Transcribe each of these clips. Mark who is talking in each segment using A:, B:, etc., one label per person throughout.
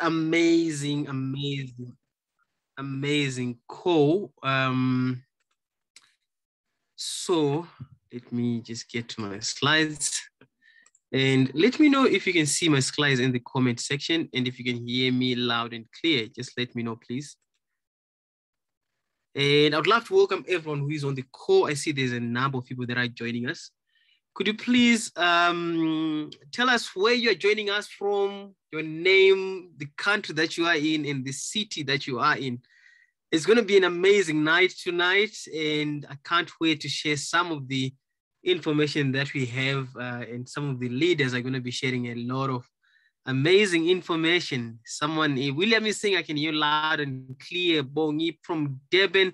A: amazing, call. So let me just get to my slides. And let me know if you can see my slides in the comment section, and if you can hear me loud and clear, just let me know, please. And I'd love to welcome everyone who is on the call. I see there's a number of people that are joining us. Could you please tell us where you're joining us from, your name, the country that you are in, and the city that you are in? It's going to be an amazing night tonight, and I can't wait to share some of the information that we have, and some of the leaders are going to be sharing a lot of amazing information. Someone, William is saying, I can hear loud and clear. Bongi from Durban,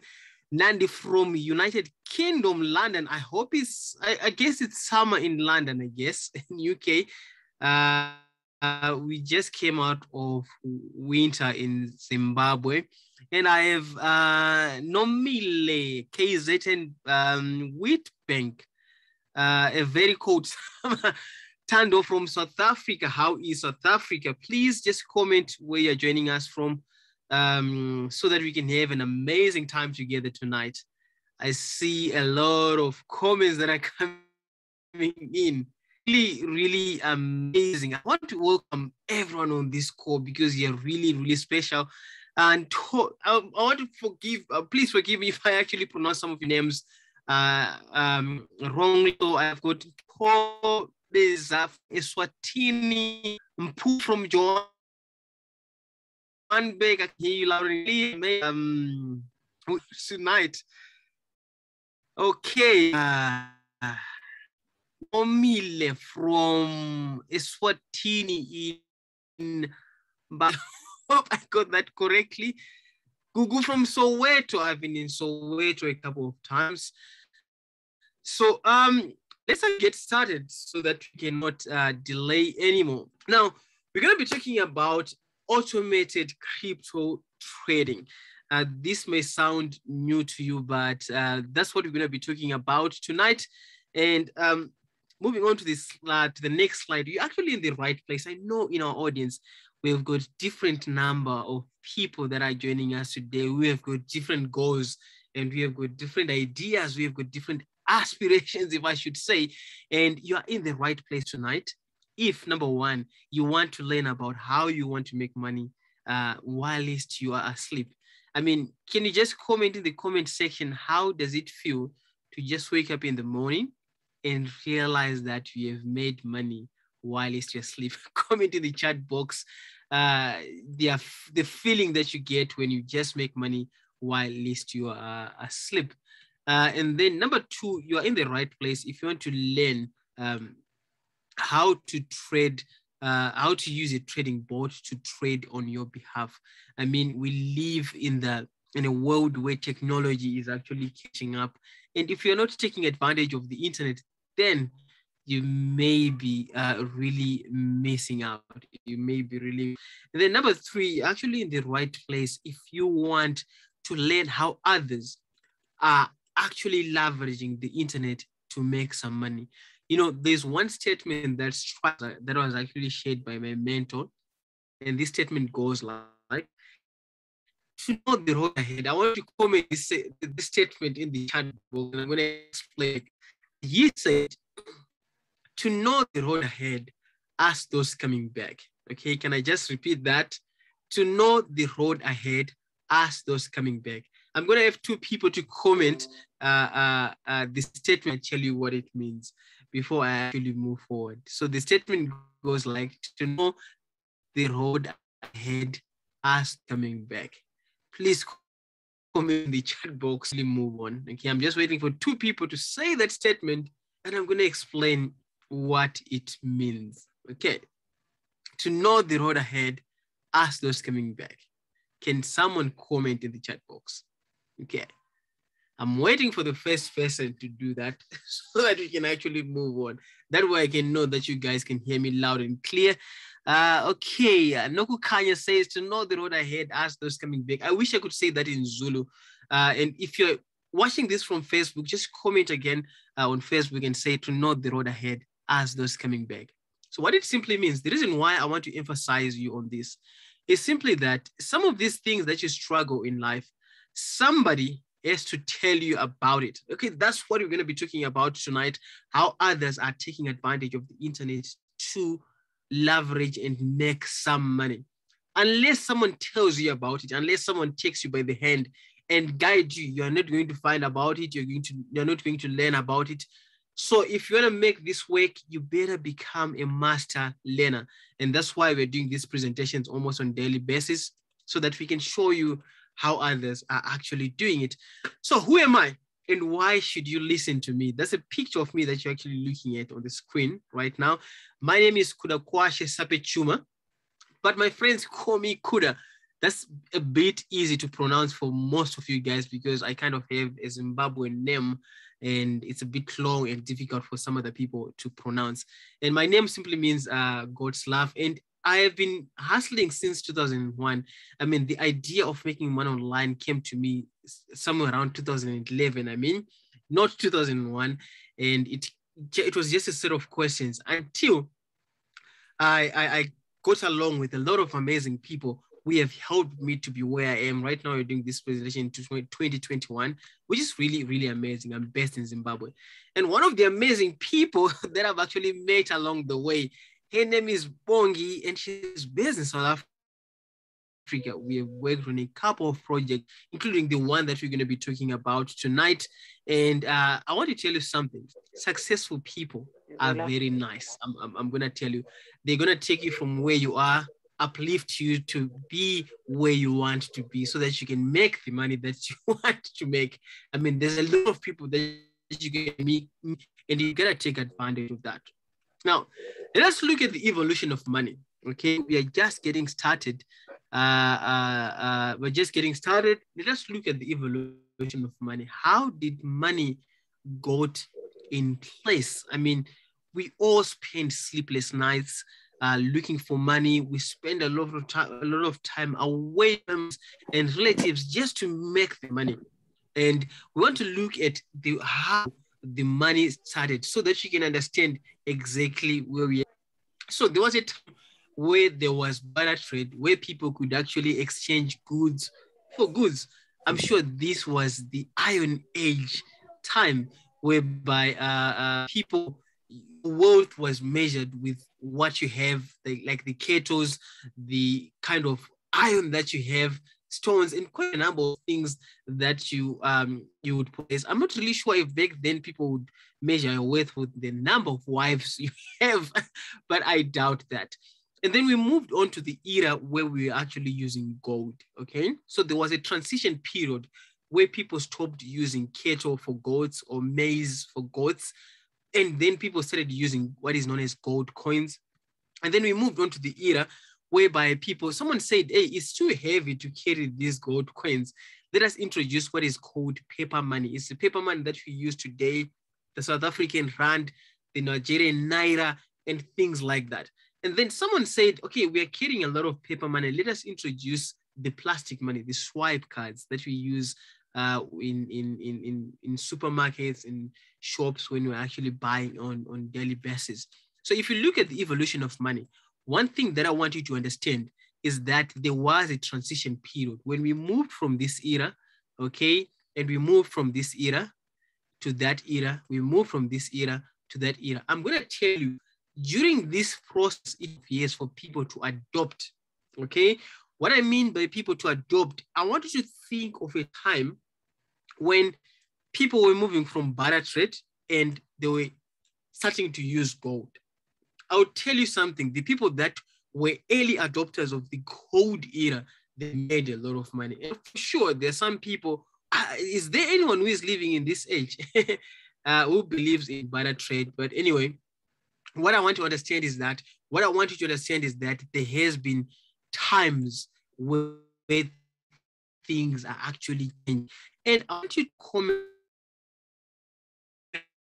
A: Nandi from United Kingdom, London. I hope I guess it's summer in London, I guess, in UK. We just came out of winter in Zimbabwe. And I have Nomile, KZ, and Wheatbank, a very cold summer. Tando from South Africa. How is South Africa? Please just comment where you're joining us from, so that we can have an amazing time together tonight. I see a lot of comments that are coming in. Really, really amazing. I want to welcome everyone on this call because you're really, really special. And I want to please forgive me if I actually pronounce some of your names wrongly. So I've got there's Eswatini, Mpu from Johannesburg. I can hear you loudly. Tonight. Okay. Omile from Eswatini in I hope I got that correctly. Gugu from Soweto. I've been in Soweto a couple of times. So let's get started so that we cannot delay anymore. Now, we're going to be talking about automated crypto trading. This may sound new to you, but that's what we're going to be talking about tonight. And moving on to this to the next slide, you're actually in the right place. I know in our audience, we've got different number of people that are joining us today. We have got different goals, and we have got different ideas. We have got different aspirations, if I should say, and you are in the right place tonight. If number one, you want to learn about how you want to make money whilst you are asleep. I mean, can you just comment in the comment section, how does it feel to just wake up in the morning and realize that you have made money whilst you're asleep? Comment in the chat box the feeling that you get when you just make money whilst you are asleep. And then number two, you are in the right place if you want to learn how to trade, how to use a trading bot to trade on your behalf. I mean, we live in a world where technology is actually catching up. And if you're not taking advantage of the internet, then you may be really missing out. You may be really. And then number three, actually in the right place if you want to learn how others are actually leveraging the internet to make some money. You know, there's one statement that was actually shared by my mentor, and this statement goes like, to know the road ahead. I want to comment this statement in the chat box, and I'm going to explain. He said, to know the road ahead, ask those coming back. Okay, can I just repeat that? To know the road ahead, ask those coming back. I'm going to have two people to comment the statement and tell you what it means before I actually move forward. So the statement goes like, to know the road ahead, ask coming back. Please comment in the chat box, move on. Okay, I'm just waiting for two people to say that statement, and I'm going to explain what it means. Okay, to know the road ahead, ask those coming back. Can someone comment in the chat box? Okay, I'm waiting for the first person to do that so that we can actually move on. That way I can know that you guys can hear me loud and clear. Okay, Noku Kanya says, to know the road ahead, ask those coming back. I wish I could say that in Zulu. And if you're watching this from Facebook, just comment again on Facebook and say, to know the road ahead, ask those coming back. So what it simply means, the reason why I want to emphasize you on this is simply that some of these things that you struggle in life, somebody has to tell you about it. Okay, that's what we're going to be talking about tonight, how others are taking advantage of the internet to leverage and make some money. Unless someone tells you about it, unless someone takes you by the hand and guide you, you're not going to find about it. You're not going to learn about it. So if you want to make this work, you better become a master learner. And that's why we're doing these presentations almost on a daily basis, so that we can show you how others are actually doing it. So who am I and why should you listen to me? That's a picture of me that you're actually looking at on the screen right now. My name is Cuda Sapechuma, but my friends call me Cuda. That's a bit easy to pronounce for most of you guys because I kind of have a Zimbabwean name and it's a bit long and difficult for some other people to pronounce. And my name simply means God's love. And I have been hustling since 2001. I mean, the idea of making money online came to me somewhere around 2011. I mean, not 2001. And it was just a set of questions until I got along with a lot of amazing people who have helped me to be where I am. Right now, we're doing this presentation in 2021, which is really, really amazing. I'm based in Zimbabwe. And one of the amazing people that I've actually met along the way, her name is Bongi, and she's based in South Africa. We have worked on a couple of projects, including the one that we're going to be talking about tonight. And I want to tell you something. Successful people are very nice. I'm going to tell you. They're going to take you from where you are, uplift you to be where you want to be so that you can make the money that you want to make. I mean, there's a lot of people that you can meet, and you got to take advantage of that. Now, let us look at the evolution of money. Okay, we are just getting started. We're just getting started. Let us look at the evolution of money. How did money got in place? I mean, we all spend sleepless nights looking for money. We spend a lot of time away from and relatives just to make the money. And we want to look at how the money started so that you can understand exactly where we are. So there was a time where there was barter trade, where people could actually exchange goods for goods. I'm sure this was the Iron Age time, whereby people, wealth was measured with what you have, like the kettles, the kind of iron that you have, stones, and quite a number of things that you would place. I'm not really sure if back then people would measure your worth with the number of wives you have, but I doubt that. And then we moved on to the era where we were actually using gold, okay? So there was a transition period where people stopped using cattle for goats or maize for goats. And then people started using what is known as gold coins. And then we moved on to the era whereby someone said, hey, it's too heavy to carry these gold coins. Let us introduce what is called paper money. It's the paper money that we use today, the South African rand, the Nigerian naira, and things like that. And then someone said, okay, we are carrying a lot of paper money. Let us introduce the plastic money, the swipe cards that we use in supermarkets, in shops when we're actually buying on daily basis. So if you look at the evolution of money, one thing that I want you to understand is that there was a transition period when we moved from this era, okay, and we moved from this era to that era, we moved from this era to that era. I'm going to tell you, during this process of years for people to adopt, okay, what I mean by people to adopt, I want you to think of a time when people were moving from barter trade and they were starting to use gold. I'll tell you something, the people that were early adopters of the gold era, they made a lot of money. And for sure, there's some people, is there anyone who is living in this age who believes in barter trade? But anyway, what I want you to understand is that there has been times where things are actually changing. And I want you to comment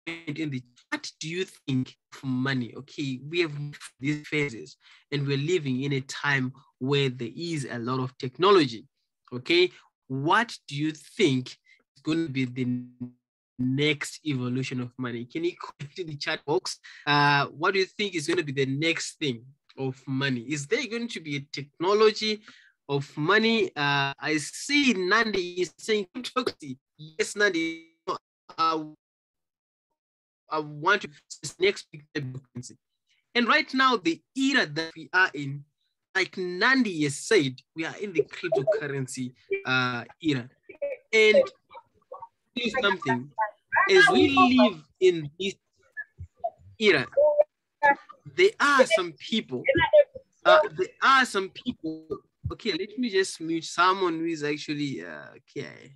A: in the what do you think of money? Okay, we have these phases and we're living in a time where there is a lot of technology. Okay, what do you think is going to be the next evolution of money? Can you comment in the chat box? What do you think is going to be the next thing? of money? Is there going to be a technology of money? I see Nandi is saying cryptocurrency. Yes, Nandi, I want to next week cryptocurrency. And right now, the era that we are in, like Nandi has said, we are in the cryptocurrency era. And here's something, as we live in this era, there are some people, okay, let me just mute someone who is actually, okay,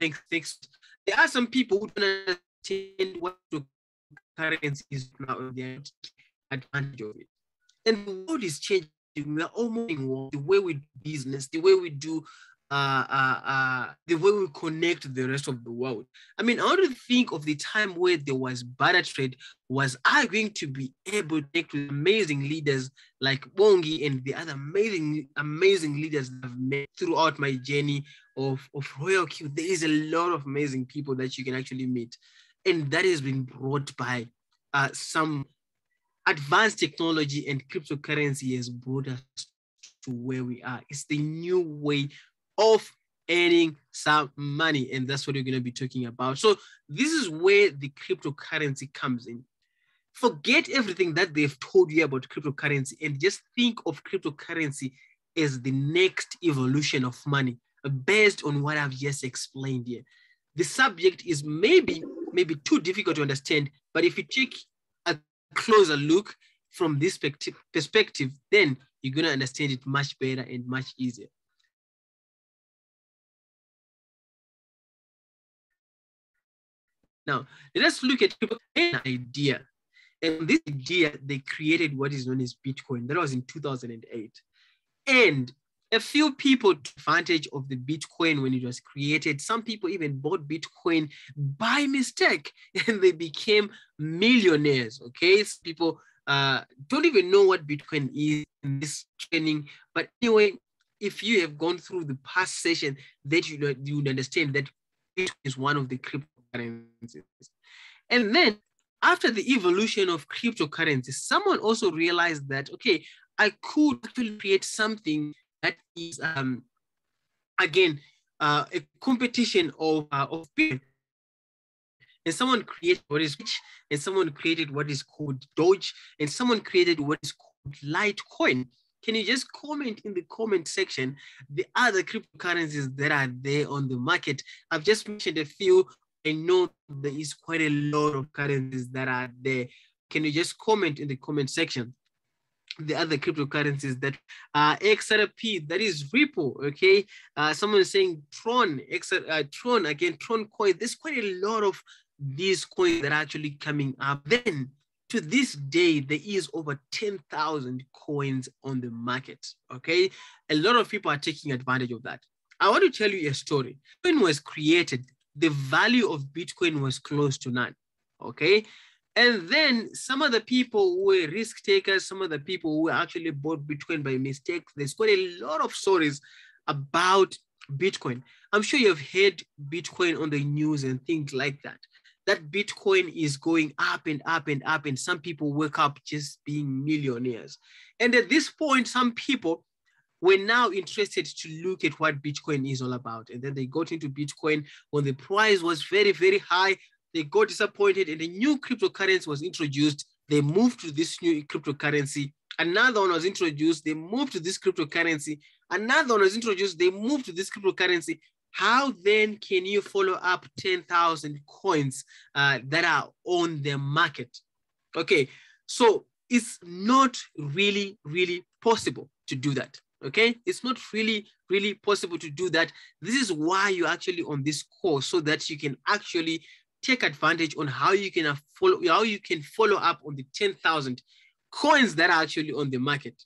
A: thanks. There are some people who don't understand what cryptocurrency is now, and they're advantage of it. And the world is changing. We are all moving the way we do business, the way we do, the way we connect to the rest of the world. I mean, I want to think of the time where there was barter trade. Was I going to be able to connect with amazing leaders like Bongi and the other amazing leaders that I've met throughout my journey of Royal Q? There is a lot of amazing people that you can actually meet. And that has been brought by some advanced technology, and cryptocurrency has brought us to where we are. It's the new way of earning some money, and that's what we're going to be talking about. So this is where the cryptocurrency comes in. Forget everything that they've told you about cryptocurrency and just think of cryptocurrency as the next evolution of money based on what I've just explained here. The subject is maybe too difficult to understand, but if you take a closer look from this perspective, then you're going to understand it much better and much easier. Now, let us look at an idea. And this idea, they created what is known as Bitcoin. That was in 2008. And a few people took advantage of the Bitcoin when it was created. Some people even bought Bitcoin by mistake and they became millionaires, okay? Some people don't even know what Bitcoin is in this training. But anyway, if you have gone through the past session, that you would understand that Bitcoin is one of the cryptocurrencies. And then after the evolution of cryptocurrency, someone also realized that, okay, I could actually create something that is, again, a competition of Bitcoin. And someone created what is rich, and someone created what is called Doge, and someone created what is called Litecoin. Can you just comment in the comment section the other cryptocurrencies that are there on the market? I've just mentioned a few. I know there is quite a lot of currencies that are there. Can you just comment in the comment section the other cryptocurrencies that XRP, that is Ripple, okay? Someone is saying Tron, Tron, again, Tron coin. There's quite a lot of these coins that are actually coming up. Then to this day, there is over 10,000 coins on the market, okay? A lot of people are taking advantage of that. I want to tell you a story. When it was created, the value of Bitcoin was close to none, okay? And then some of the people who were risk takers, some of the people who actually bought Bitcoin by mistake, there's quite a lot of stories about Bitcoin. I'm sure you've heard Bitcoin on the news and things like that. That Bitcoin is going up and up and up, and some people wake up just being millionaires. And at this point, some people were now interested to look at what Bitcoin is all about. And then they got into Bitcoin when the price was very, very high. They got disappointed and a new cryptocurrency was introduced. They moved to this new cryptocurrency. Another one was introduced. They moved to this cryptocurrency. Another one was introduced. They moved to this cryptocurrency. How then can you follow up 10,000 coins that are on the market? Okay, so it's not really, really possible to do that. Okay, it's not really, really possible to do that. This is why you're actually on this course, so that you can actually take advantage on how you can follow up on the 10,000 coins that are actually on the market.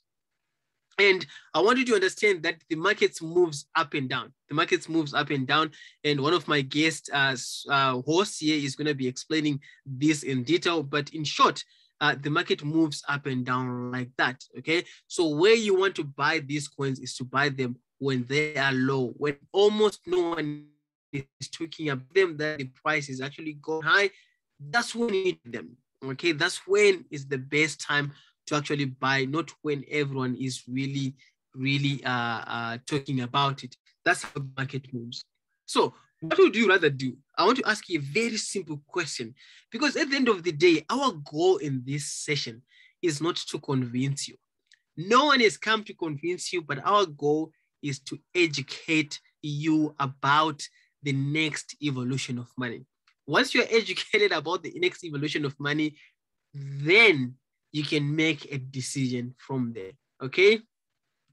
A: And I want you to understand that the market moves up and down. The market moves up and down. And one of my guest hosts here is going to be explaining this in detail. But in short, the market moves up and down like that, okay? So where you want to buy these coins is to buy them when they are low, when almost no one is talking about them, that the price is actually going high. That's when you need them, okay? That's when is the best time to actually buy, not when everyone is really talking about it. That's how the market moves. So what would you rather do? I want to ask you a very simple question, because at the end of the day, our goal in this session is not to convince you. No one has come to convince you, but our goal is to educate you about the next evolution of money. Once you're educated about the next evolution of money, then you can make a decision from there, okay?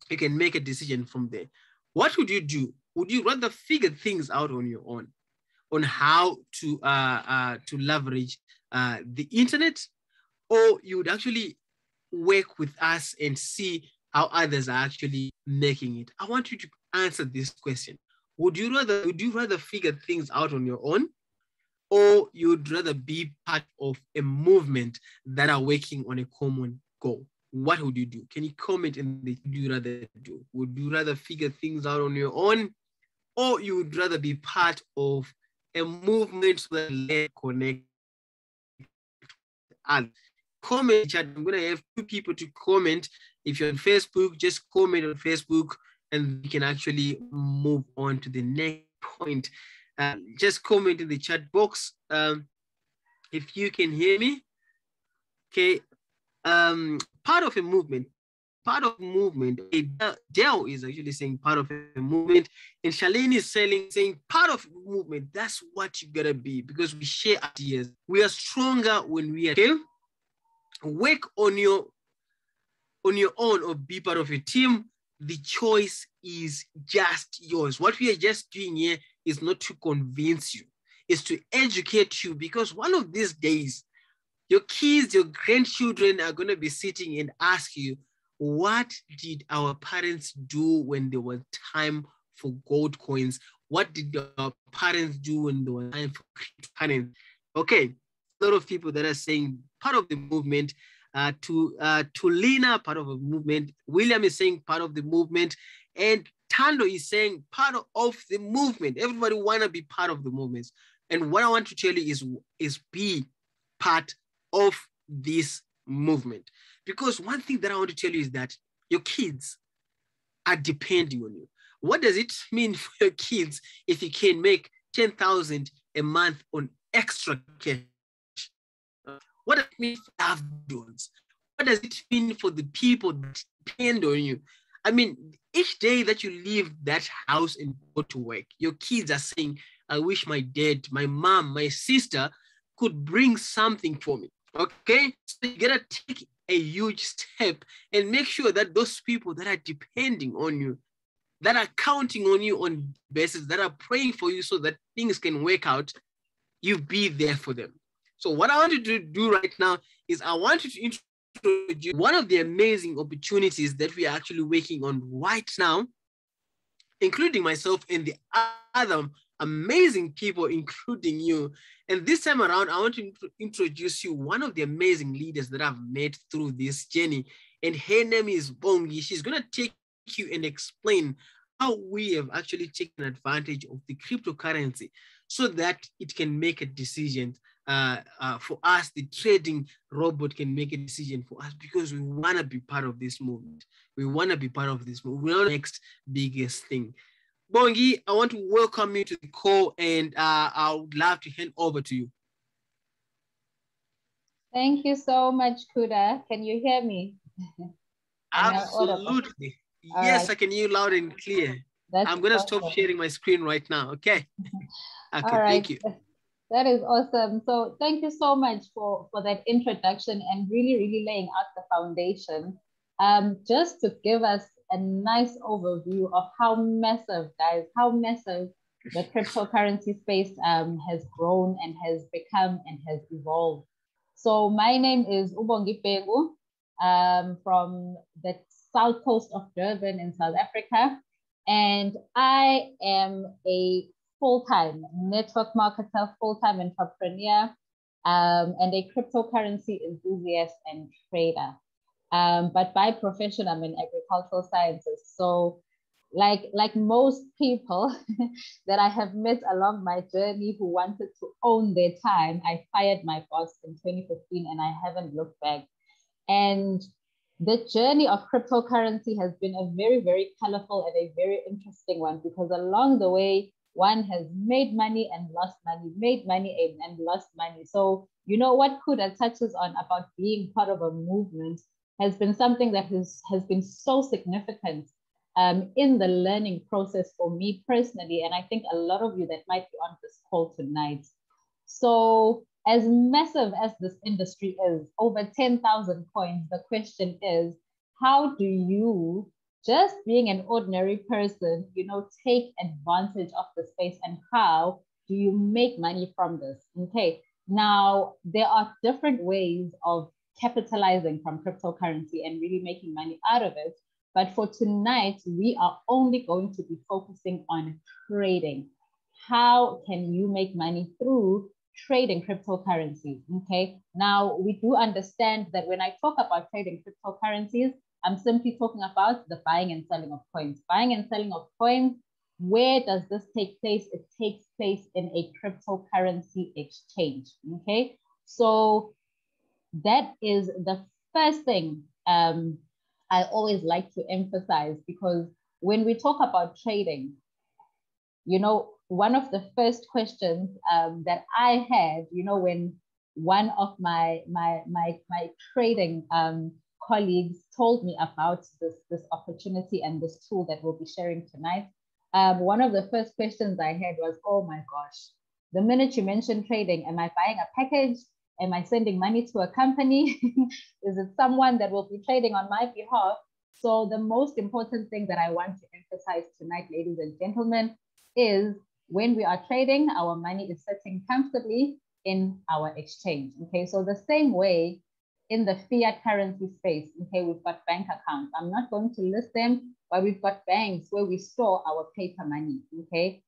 A: You can make a decision from there. What would you do? Would you rather figure things out on your own, on how to leverage the internet, or you would actually work with us and see how others are actually making it? I want you to answer this question. Would you rather figure things out on your own, or you'd rather be part of a movement that are working on a common goal? What would you do? Can you comment in the would you rather do? Would you rather figure things out on your own, or you would rather be part of a movement that connect others? Comment chat. I'm gonna have 2 people to comment. If you're on Facebook, just comment on Facebook and we can actually move on to the next point. Just comment in the chat box if you can hear me. Okay. Part of a movement. Dell is actually saying part of a movement, and Charlene is saying part of a movement. That's what you gotta be, because we share ideas. We are stronger when we are, okay? Work on your own or be part of a team. The choice is just yours. What we are just doing here is not to convince you, it's to educate you, because one of these days, your kids, your grandchildren are going to be sitting and ask you, what did our parents do when there was time for gold coins? What did our parents do when there was time for cryptocurrency? Okay, a lot of people that are saying part of the movement. To Lena, part of a movement. William is saying part of the movement, and Tando is saying part of the movement. Everybody want to be part of the movements. And what I want to tell you is be part of this movement. Because one thing that I want to tell you is that your kids are depending on you. What does it mean for your kids if you can make 10,000 a month on extra cash? What does it mean for loved ones? What does it mean for the people that depend on you? I mean, each day that you leave that house and go to work, your kids are saying, I wish my dad, my mom, my sister could bring something for me. Okay? So you gotta take a huge step and make sure that those people that are depending on you, that are counting on you on basis, that are praying for you so that things can work out, you be there for them. So what I want you to do right now is I want you to introduce one of the amazing opportunities that we are actually working on right now, including myself and the other amazing people, including you. And this time around, I want to introduce you one of the amazing leaders that I've met through this journey. And her name is Bongi. She's going to take you and explain how we have actually taken advantage of the cryptocurrency so that it can make a decision for us. The trading robot can make a decision for us, because we want to be part of this movement. We want to be part of this movement. We're the next biggest thing. Bongi, I want to welcome you to the call, and I would love to hand over to you.
B: Thank you so much, Cuda. Can you hear me?
A: Absolutely. Yes, right. I can hear you loud and clear. I'm going to stop sharing my screen right now. Okay. Okay,
B: right.
A: Thank you.
B: That is awesome. So thank you so much for that introduction and really laying out the foundation. Just to give us a nice overview of how massive, guys, the cryptocurrency space has grown and has become and has evolved. So my name is Ubongi Pegu, from the south coast of Durban in South Africa. And I am a full-time network marketer, full-time entrepreneur, and a cryptocurrency enthusiast and trader. But by profession, I'm in agricultural sciences. So like most people that I have met along my journey who wanted to own their time, I fired my boss in 2015 and I haven't looked back. And The journey of cryptocurrency has been a very, very colorful and a very interesting one, because along the way, one has made money and lost money, made money and lost money. So, you know, what Cuda touches on about being part of a movement has been something that has been so significant in the learning process for me personally. And I think a lot of you that might be on this call tonight. So as massive as this industry is, over 10,000 coins, the question is, how do you, just being an ordinary person, you know, take advantage of the space, and how do you make money from this? Okay, now there are different ways of capitalizing from cryptocurrency and really making money out of it. But for tonight, we are only going to be focusing on trading. How can you make money through trading cryptocurrencies? Okay, now we do understand that when I talk about trading cryptocurrencies, I'm simply talking about the buying and selling of coins. Buying and selling of coins, where does this take place? It takes place in a cryptocurrency exchange. Okay, so that is the first thing I always like to emphasize, because when we talk about trading, you know, one of the first questions that I had, you know, when one of my trading colleagues told me about this opportunity and this tool that we'll be sharing tonight, one of the first questions I had was, oh my gosh, the minute you mentioned trading, am I buying a package? Am I sending money to a company? Is it someone that will be trading on my behalf? So the most important thing that I want to emphasize tonight, ladies and gentlemen, is when we are trading, our money is sitting comfortably in our exchange. Okay, so the same way in the fiat currency space, okay, we've got bank accounts. I'm not going to list them, but we've got banks where we store our paper money. Okay,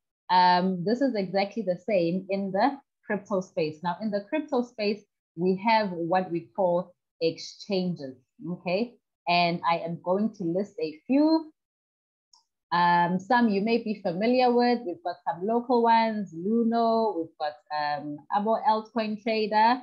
B: this is exactly the same in the crypto space. Now, in the crypto space, we have what we call exchanges. Okay, and I am going to list a few. Some you may be familiar with. We've got some local ones, Luno, we've got Abo Altcoin Trader.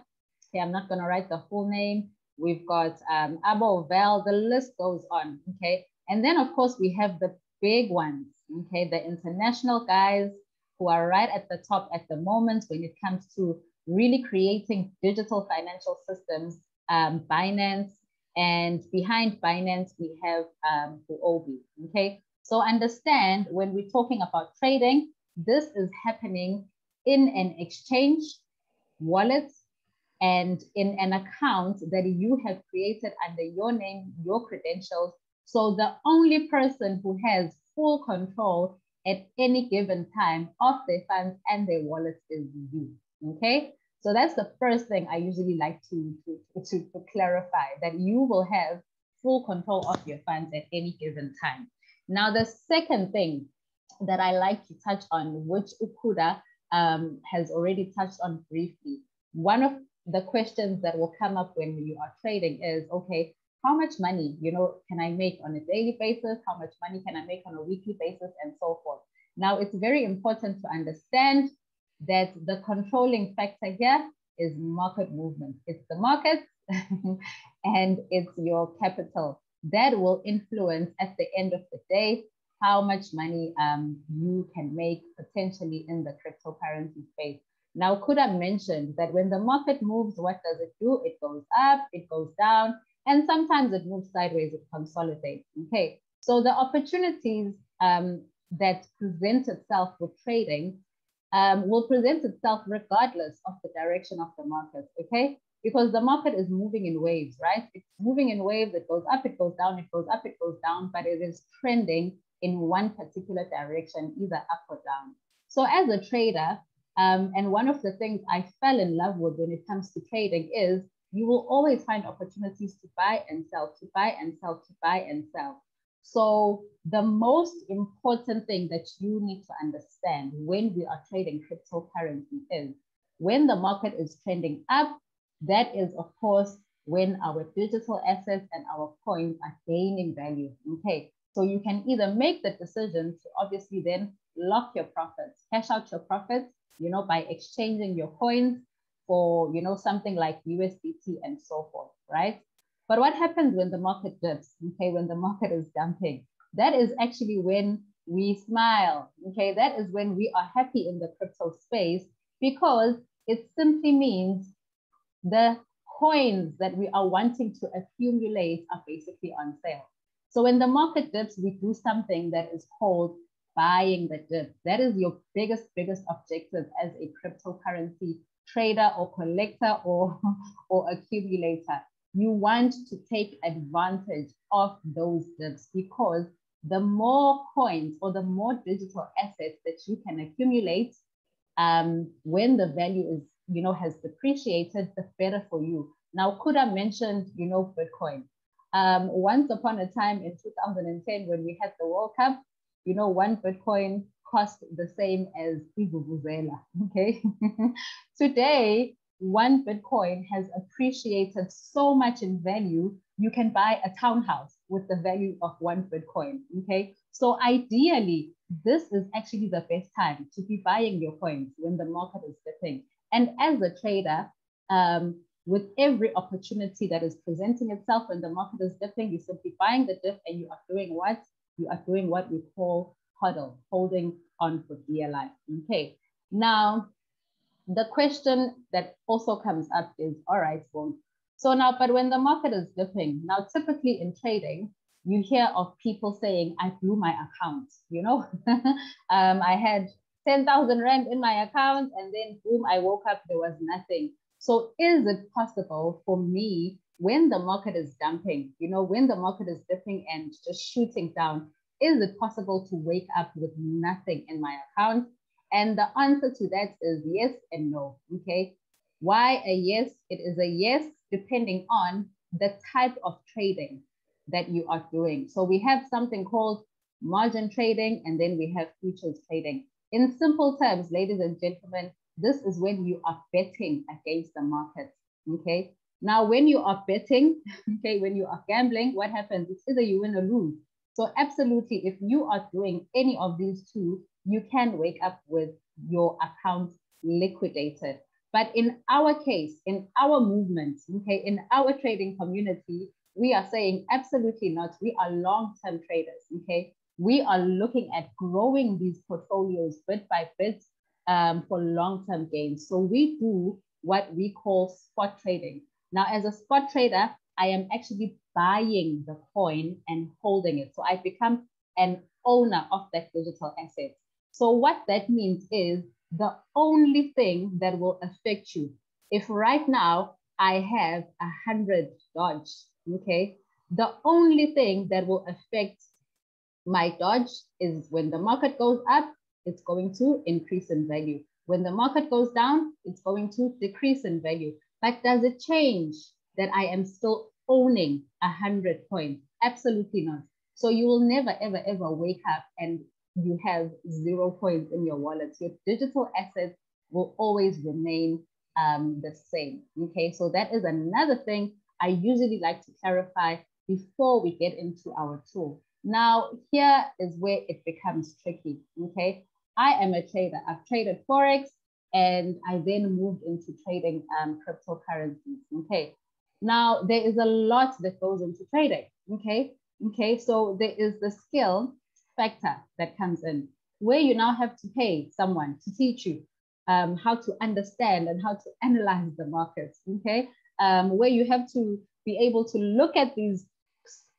B: Okay, I'm not going to write the full name. We've got Abo Val, the list goes on, okay? And then, of course, we have the big ones, okay? The international guys who are right at the top at the moment when it comes to really creating digital financial systems, Binance, and behind Binance, we have Huobi, okay? So understand, when we're talking about trading, this is happening in an exchange, wallet, and in an account that you have created under your name, your credentials. So the only person who has full control at any given time of their funds and their wallets is you, okay? So that's the first thing I usually like to clarify, that you will have full control of your funds at any given time. Now, the second thing that I like to touch on, which Cuda has already touched on briefly, one of the questions that will come up when you are trading is, okay, how much money, you know, can I make on a daily basis? How much money can I make on a weekly basis, and so forth? Now, it's very important to understand that the controlling factor here is market movement. It's the market and it's your capital that will influence at the end of the day how much money you can make potentially in the cryptocurrency space. Now, Cuda mentioned that when the market moves, what does it do? It goes up, it goes down, and sometimes it moves sideways, it consolidates. Okay, so the opportunities that present itself with trading will present itself regardless of the direction of the market, okay? Because the market is moving in waves, right? It's moving in waves, it goes up, it goes down, it goes up, it goes down, but it is trending in one particular direction, either up or down. So as a trader, and one of the things I fell in love with when it comes to trading is you will always find opportunities to buy and sell, to buy and sell, to buy and sell. So the most important thing that you need to understand when we are trading cryptocurrency is when the market is trending up, that is, of course, when our digital assets and our coins are gaining value, okay? So you can either make the decision to obviously then lock your profits, cash out your profits, you know, by exchanging your coins for, you know, something like USDT and so forth, right? But what happens when the market dips? Okay, when the market is dumping, that is actually when we smile. Okay, that is when we are happy in the crypto space, because it simply means the coins that we are wanting to accumulate are basically on sale. So when the market dips, we do something that is called buying the dip. That is your biggest objective as a cryptocurrency trader or collector or accumulator. You want to take advantage of those dips, because the more coins or the more digital assets that you can accumulate, when the value is, has depreciated, the better for you. Now, Cuda mentioned, Bitcoin. Once upon a time in 2010, when we had the World Cup, one Bitcoin cost the same as Vuvuzela, okay? Today, one Bitcoin has appreciated so much in value, you can buy a townhouse with the value of one Bitcoin, okay? So ideally, this is actually the best time to be buying your coins when the market is dipping. And as a trader, with every opportunity that is presenting itself when the market is dipping, you're simply buying the dip, and you are doing what? You are doing what we call hodl, holding on for dear life. Okay. Now, the question that also comes up is, all right, well, so now, but when the market is dipping, now typically in trading, you hear of people saying, I blew my account, I had 10,000 Rand in my account, and then boom, I woke up, there was nothing. So is it possible for me, when the market is dumping, when the market is dipping and just shooting down, is it possible to wake up with nothing in my account? And the answer to that is yes and no, okay? Why a yes? It is a yes depending on the type of trading that you are doing. So we have something called margin trading, and then we have futures trading. In simple terms, ladies and gentlemen, this is when you are betting against the market, okay? Now, when you are betting, okay, when you are gambling, what happens? It's either you win or lose. So absolutely, if you are doing any of these two, you can wake up with your account liquidated. But in our case, in our movement, okay, in our trading community, we are saying absolutely not. We are long-term traders, okay? We are looking at growing these portfolios bit by bit for long-term gains. So we do what we call spot trading. Now, as a spot trader, I am actually buying the coin and holding it. So I become an owner of that digital asset. So what that means is the only thing that will affect you, if right now I have 100 Dodge, okay, the only thing that will affect my Dodge is when the market goes up, it's going to increase in value. When the market goes down, it's going to decrease in value. But does it change that I am still owning 100 coins? Absolutely not. So you will never, ever, ever wake up and you have 0 coins in your wallet. Your digital assets will always remain the same. Okay, so that is another thing I usually like to clarify before we get into our tool. Now, here is where it becomes tricky. Okay, I am a trader. I've traded Forex, and I then moved into trading cryptocurrencies. Okay, now there is a lot that goes into trading. Okay, so there is the skill factor that comes in, where you now have to pay someone to teach you how to understand and how to analyze the markets, okay? Where you have to be able to look at these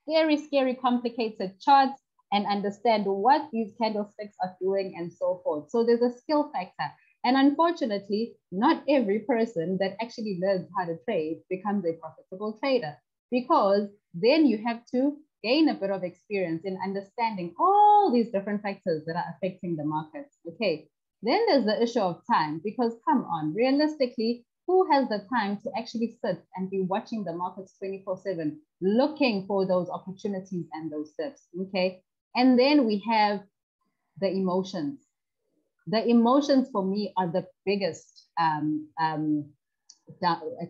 B: scary, complicated charts and understand what these candlesticks are doing and so forth. So there's a skill factor. And unfortunately, not every person that actually learns how to trade becomes a profitable trader, because then you have to gain a bit of experience in understanding all these different factors that are affecting the markets. Okay, then there's the issue of time, because come on, realistically, who has the time to actually sit and be watching the markets 24/7, looking for those opportunities and those dips, okay? And then we have the emotions. The emotions for me are the biggest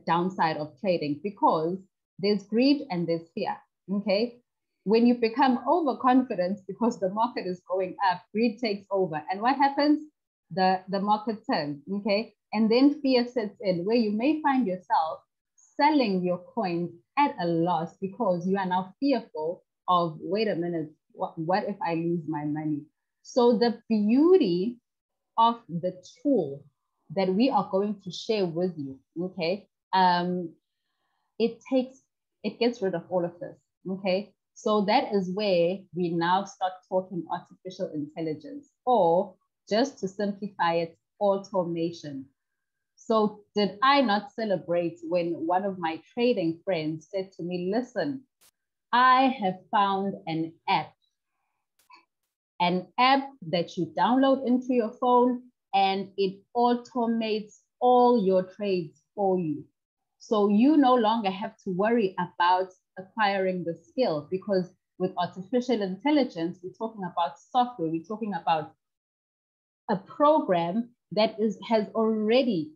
B: downside of trading, because there's greed and there's fear, okay? When you become overconfident because the market is going up, greed takes over. And what happens? The market turns, okay? And then fear sets in, where you may find yourself selling your coins at a loss because you are now fearful of, wait a minute, what if I lose my money? So the beauty of the tool that we are going to share with you, okay, it gets rid of all of this, okay? So that is where we now start talking artificial intelligence, or just to simplify it, automation. So did I not celebrate when one of my trading friends said to me, listen, I have found an app that you download into your phone and it automates all your trades for you. So you no longer have to worry about acquiring the skill, because with artificial intelligence, we're talking about software, we're talking about a program that has already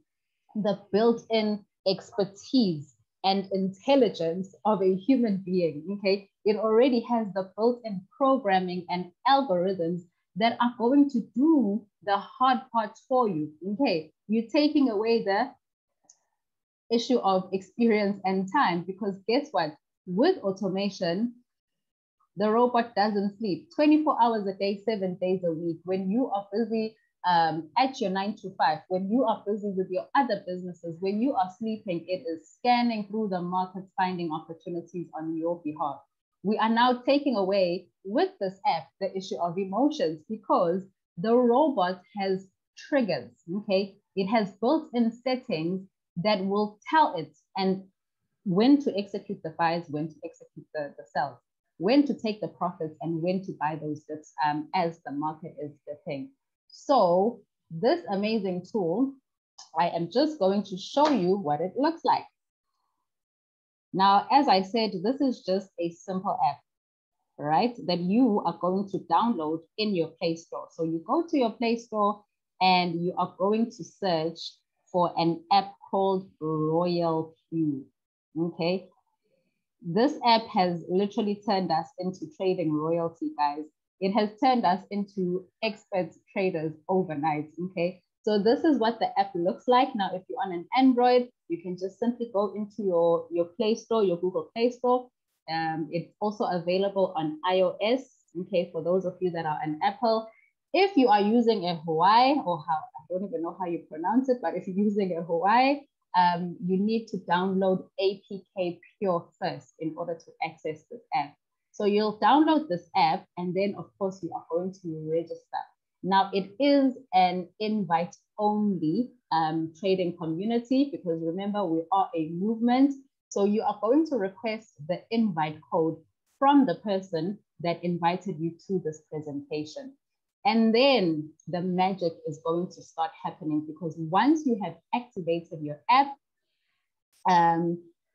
B: the built-in expertise and intelligence of a human being, okay? It already has the built-in programming and algorithms that are going to do the hard parts for you, okay? You're taking away the issue of experience and time, because guess what? With automation, the robot doesn't sleep 24 hours a day, 7 days a week. When you are busy at your 9 to 5, when you are busy with your other businesses, when you are sleeping, it is scanning through the markets, finding opportunities on your behalf. We are now taking away with this app the issue of emotions, because the robot has triggers, okay? It has built-in settings that will tell it and when to execute the buys, when to execute the sells, when to take the profits, and when to buy those dips as the market is dipping. So this amazing tool, I am just going to show you what it looks like. Now, as I said, this is just a simple app, right, that you are going to download in your Play Store. So you go to your Play Store and you are going to search for an app called Royal Q, okay? This app has literally turned us into trading royalty, guys. It has turned us into expert traders overnight, okay? So this is what the app looks like. Now, if you're on an Android, you can just simply go into your Play Store, your Google Play Store. It's also available on iOS, okay, for those of you that are on Apple. If you are using a Hawaii, or I don't even know how you pronounce it, but if you're using a Hawaii, you need to download APK Pure first in order to access this app. So you'll download this app, and then of course you are going to register. Now it is an invite-only trading community, because remember, we are a movement. So you are going to request the invite code from the person that invited you to this presentation. And then the magic is going to start happening, because once you have activated your app,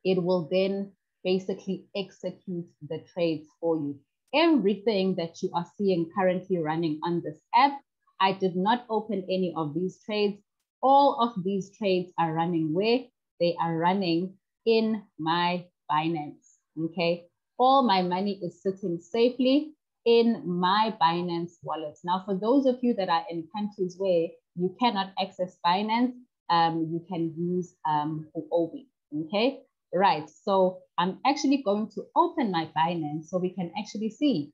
B: it will then basically execute the trades for you. Everything that you are seeing currently running on this app, I did not open any of these trades. All of these trades are running where? They are running in my Binance, okay? All my money is sitting safely in my Binance wallet. Now, for those of you that are in countries where you cannot access Binance, you can use Huobi, okay? Right, so I'm actually going to open my Binance so we can actually see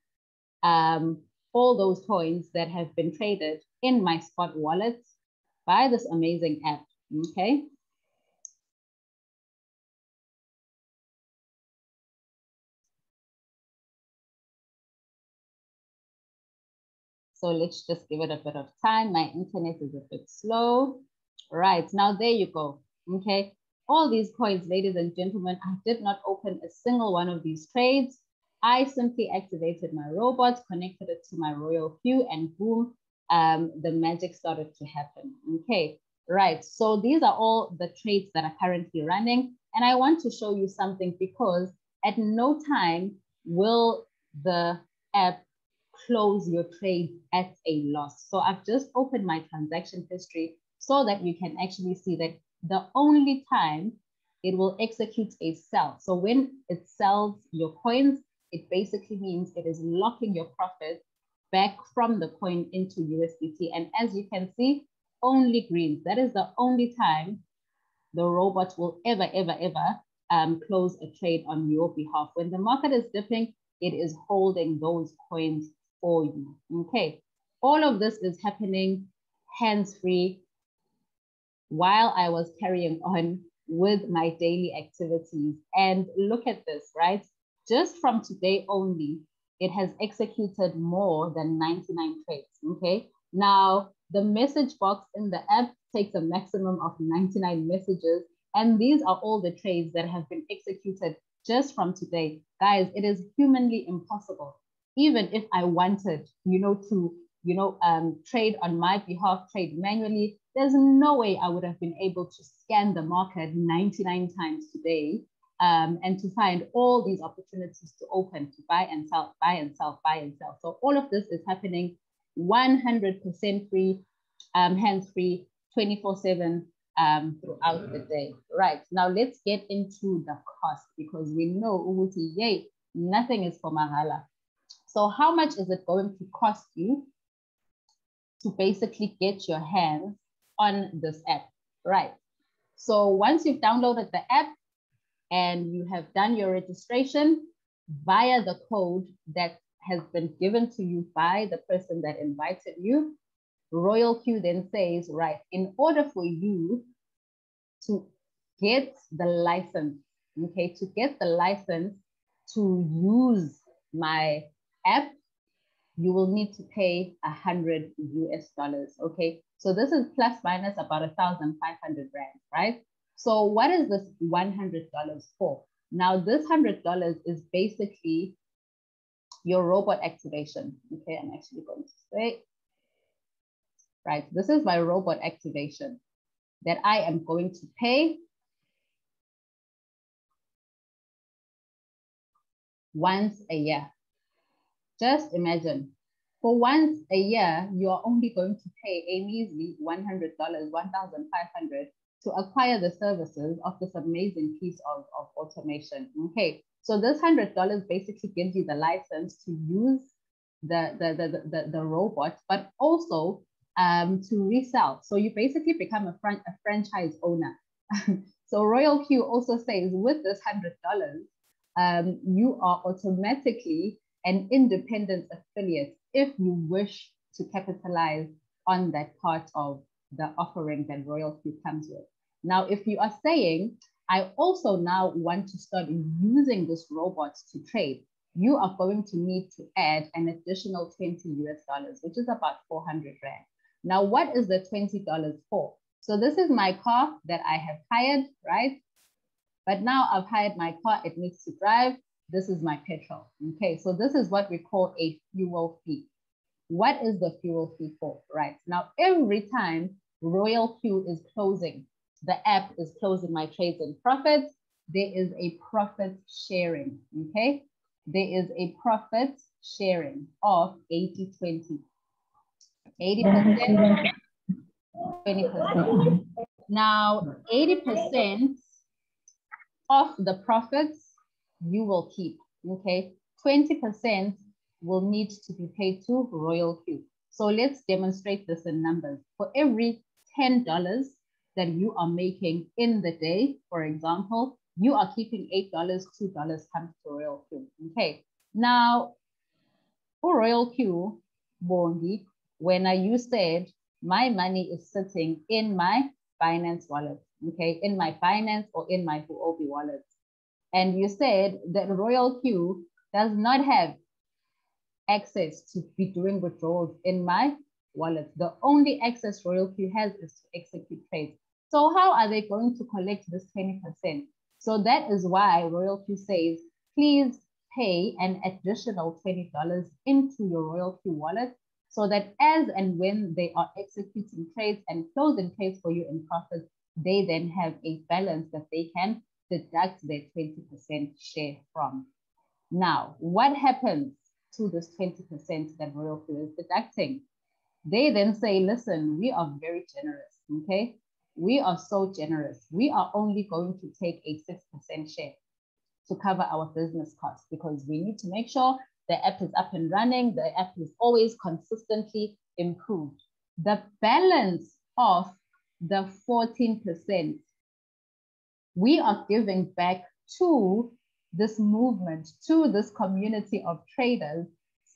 B: all those coins that have been traded in my spot wallet by this amazing app, okay? So let's just give it a bit of time. My internet is a bit slow. Right, now there you go, okay? All these coins, ladies and gentlemen, I did not open a single one of these trades. I simply activated my robot, connected it to my Royal Q, and boom, the magic started to happen, okay? Right, so these are all the trades that are currently running. And I want to show you something, because at no time will the app close your trade at a loss. So I've just opened my transaction history so that you can actually see that the only time it will execute a sell. So when it sells your coins, it basically means it is locking your profit back from the coin into USDT. And as you can see, only greens. That is the only time the robot will ever close a trade on your behalf. When the market is dipping, it is holding those coins for you. Okay, all of this is happening hands-free while I was carrying on with my daily activities. And look at this, right? Just from today only, it has executed more than 99 trades, okay? Now, the message box in the app takes a maximum of 99 messages, and these are all the trades that have been executed just from today. Guys, it is humanly impossible. Even if I wanted, to, trade on my behalf, trade manually, there's no way I would have been able to scan the market 99 times today and to find all these opportunities to open, to buy and sell, buy and sell, buy and sell. So all of this is happening 100% free, hands-free, 24/7 throughout the day. Right, now let's get into the cost, because we know, yay, nothing is for mahala. So how much is it going to cost you to basically get your hands on this app? Right, so once you've downloaded the app and you have done your registration via the code that has been given to you by the person that invited you, Royal Q then says, right, in order for you to get the license, okay, to get the license to use my app, you will need to pay $100 US, okay? So this is plus minus about 1,500 Rand, right? So what is this $100 for? Now this $100 is basically your robot activation. Okay, I'm actually going to say, right, this is my robot activation that I am going to pay once a year. Just imagine, for once a year, you are only going to pay a measly $100, 1,500 to acquire the services of this amazing piece of automation. Okay, so this $100 basically gives you the license to use the robot, but also to resell. So you basically become a franchise owner. So Royal Q also says with this $100, you are automatically an independent affiliate if you wish to capitalize on that part of the offering that Royal Q comes with. Now, if you are saying, I also now want to start using this robot to trade, you are going to need to add an additional $20 US, which is about 400 Rand. Now, what is the $20 for? So this is my car that I have hired, right? But now I've hired my car, it needs to drive. This is my petrol, okay? So this is what we call a fuel fee. What is the fuel fee for, right? Now, every time Royal Q is closing, the app is closing my trades and profits, there is a profit sharing, okay? There is a profit sharing of 80-20. 80%, 20%. Now, 80% of the profits you will keep, okay? 20% will need to be paid to Royal Q. So let's demonstrate this in numbers. For every $10 that you are making in the day, for example, you are keeping $8, $2 comes to Royal Q, okay? Now, for Royal Q, Bongi, when you said my money is sitting in my Binance wallet, okay, in my Binance or in my Huobi wallet, and you said that Royal Q does not have access to be doing withdrawals in my wallet. The only access Royal Q has is to execute trades. So how are they going to collect this 20%? So that is why Royal Q says, please pay an additional $20 into your Royal Q wallet so that as and when they are executing trades and closing trades for you in profits, they then have a balance that they can deduct their 20% share from. Now, what happens to this 20% that Royal Q is deducting? They then say, listen, we are very generous, okay? We are so generous. We are only going to take a 6% share to cover our business costs because we need to make sure the app is up and running. The app is always consistently improved. The balance of the 14%, we are giving back to this movement, to this community of traders,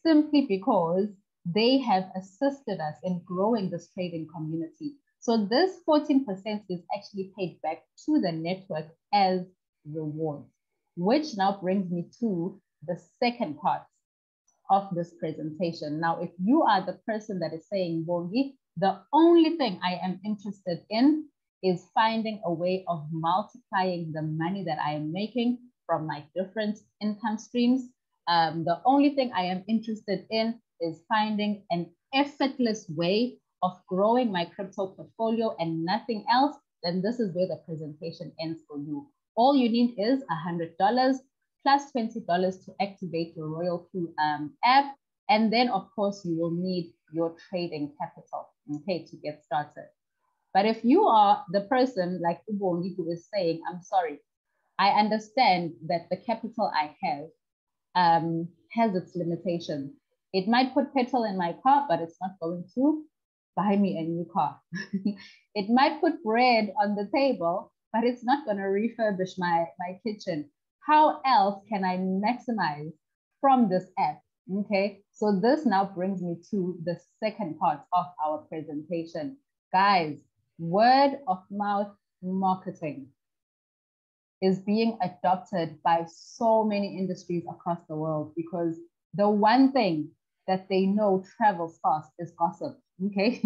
B: simply because they have assisted us in growing this trading community. So this 14% is actually paid back to the network as rewards, which now brings me to the second part of this presentation. Now, if you are the person that is saying, Bongi, the only thing I am interested in is finding a way of multiplying the money that I am making from my different income streams. The only thing I am interested in is finding an effortless way of growing my crypto portfolio and nothing else, then this is where the presentation ends for you. All you need is $100 plus $20 to activate your Royal Q app. And then, of course, you will need your trading capital, okay, to get started. But if you are the person like Ubongi who is saying, I'm sorry, I understand that the capital I have has its limitations. It might put petrol in my car, but it's not going to buy me a new car. It might put bread on the table, but it's not going to refurbish my kitchen. How else can I maximize from this app? Okay, so this now brings me to the second part of our presentation. Guys, word of mouth marketing is being adopted by so many industries across the world because the one thing that they know travels fast is gossip, okay?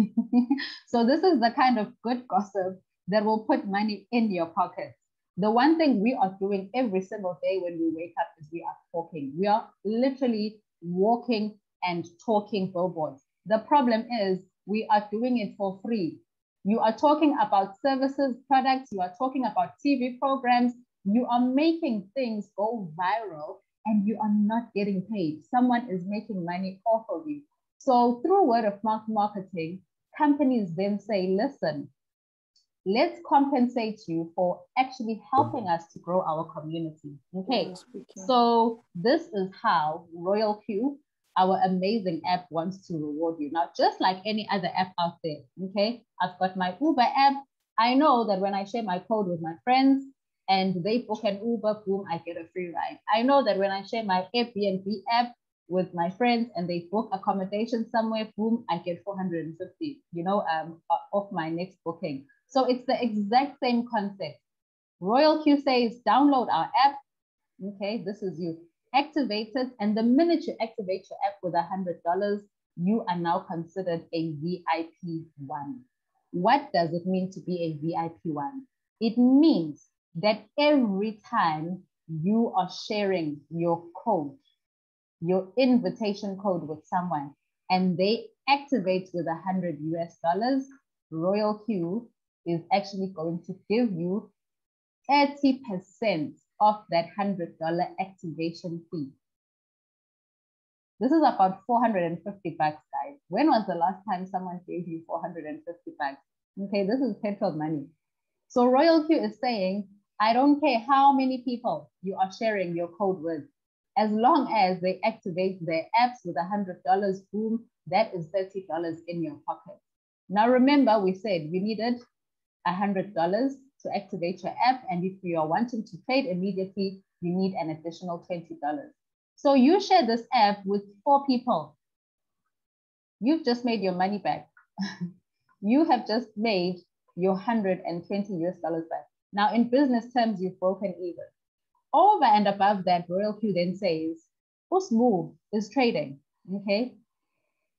B: So this is the kind of good gossip that will put money in your pocket. The one thing we are doing every single day when we wake up is we are talking. We are literally walking and talking billboards. The problem is we are doing it for free. You are talking about services, products, you are talking about TV programs, you are making things go viral and you are not getting paid. Someone is making money off of you. So through word of mouth marketing, companies then say, listen, let's compensate you for actually helping us to grow our community. Okay, so this is how Royal Q, our amazing app, wants to reward you. Now, just like any other app out there, okay, I've got my Uber app. I know that when I share my code with my friends and they book an Uber, boom, I get a free ride. I know that when I share my Airbnb app with my friends and they book accommodation somewhere, boom, I get 450, off my next booking. So it's the exact same concept. Royal Q says, download our app. Okay, this is you. Activate it. And the minute you activate your app with $100, you are now considered a VIP 1. What does it mean to be a VIP 1? It means that every time you are sharing your code, your invitation code with someone, and they activate with $100 Royal Q is actually going to give you 30% of that $100 activation fee. This is about 450 bucks, guys. When was the last time someone gave you 450 bucks? Okay, this is petrol money. So Royal Q is saying, I don't care how many people you are sharing your code with, as long as they activate their apps with $100, boom, that is $30 in your pocket. Now remember, we said you needed $100 to activate your app. And if you are wanting to trade immediately, you need an additional $20. So you share this app with 4 people. You've just made your money back. You have just made your $120 back. Now in business terms, you've broken even. Over and above that, Royal Q then says, Usmu is trading, okay?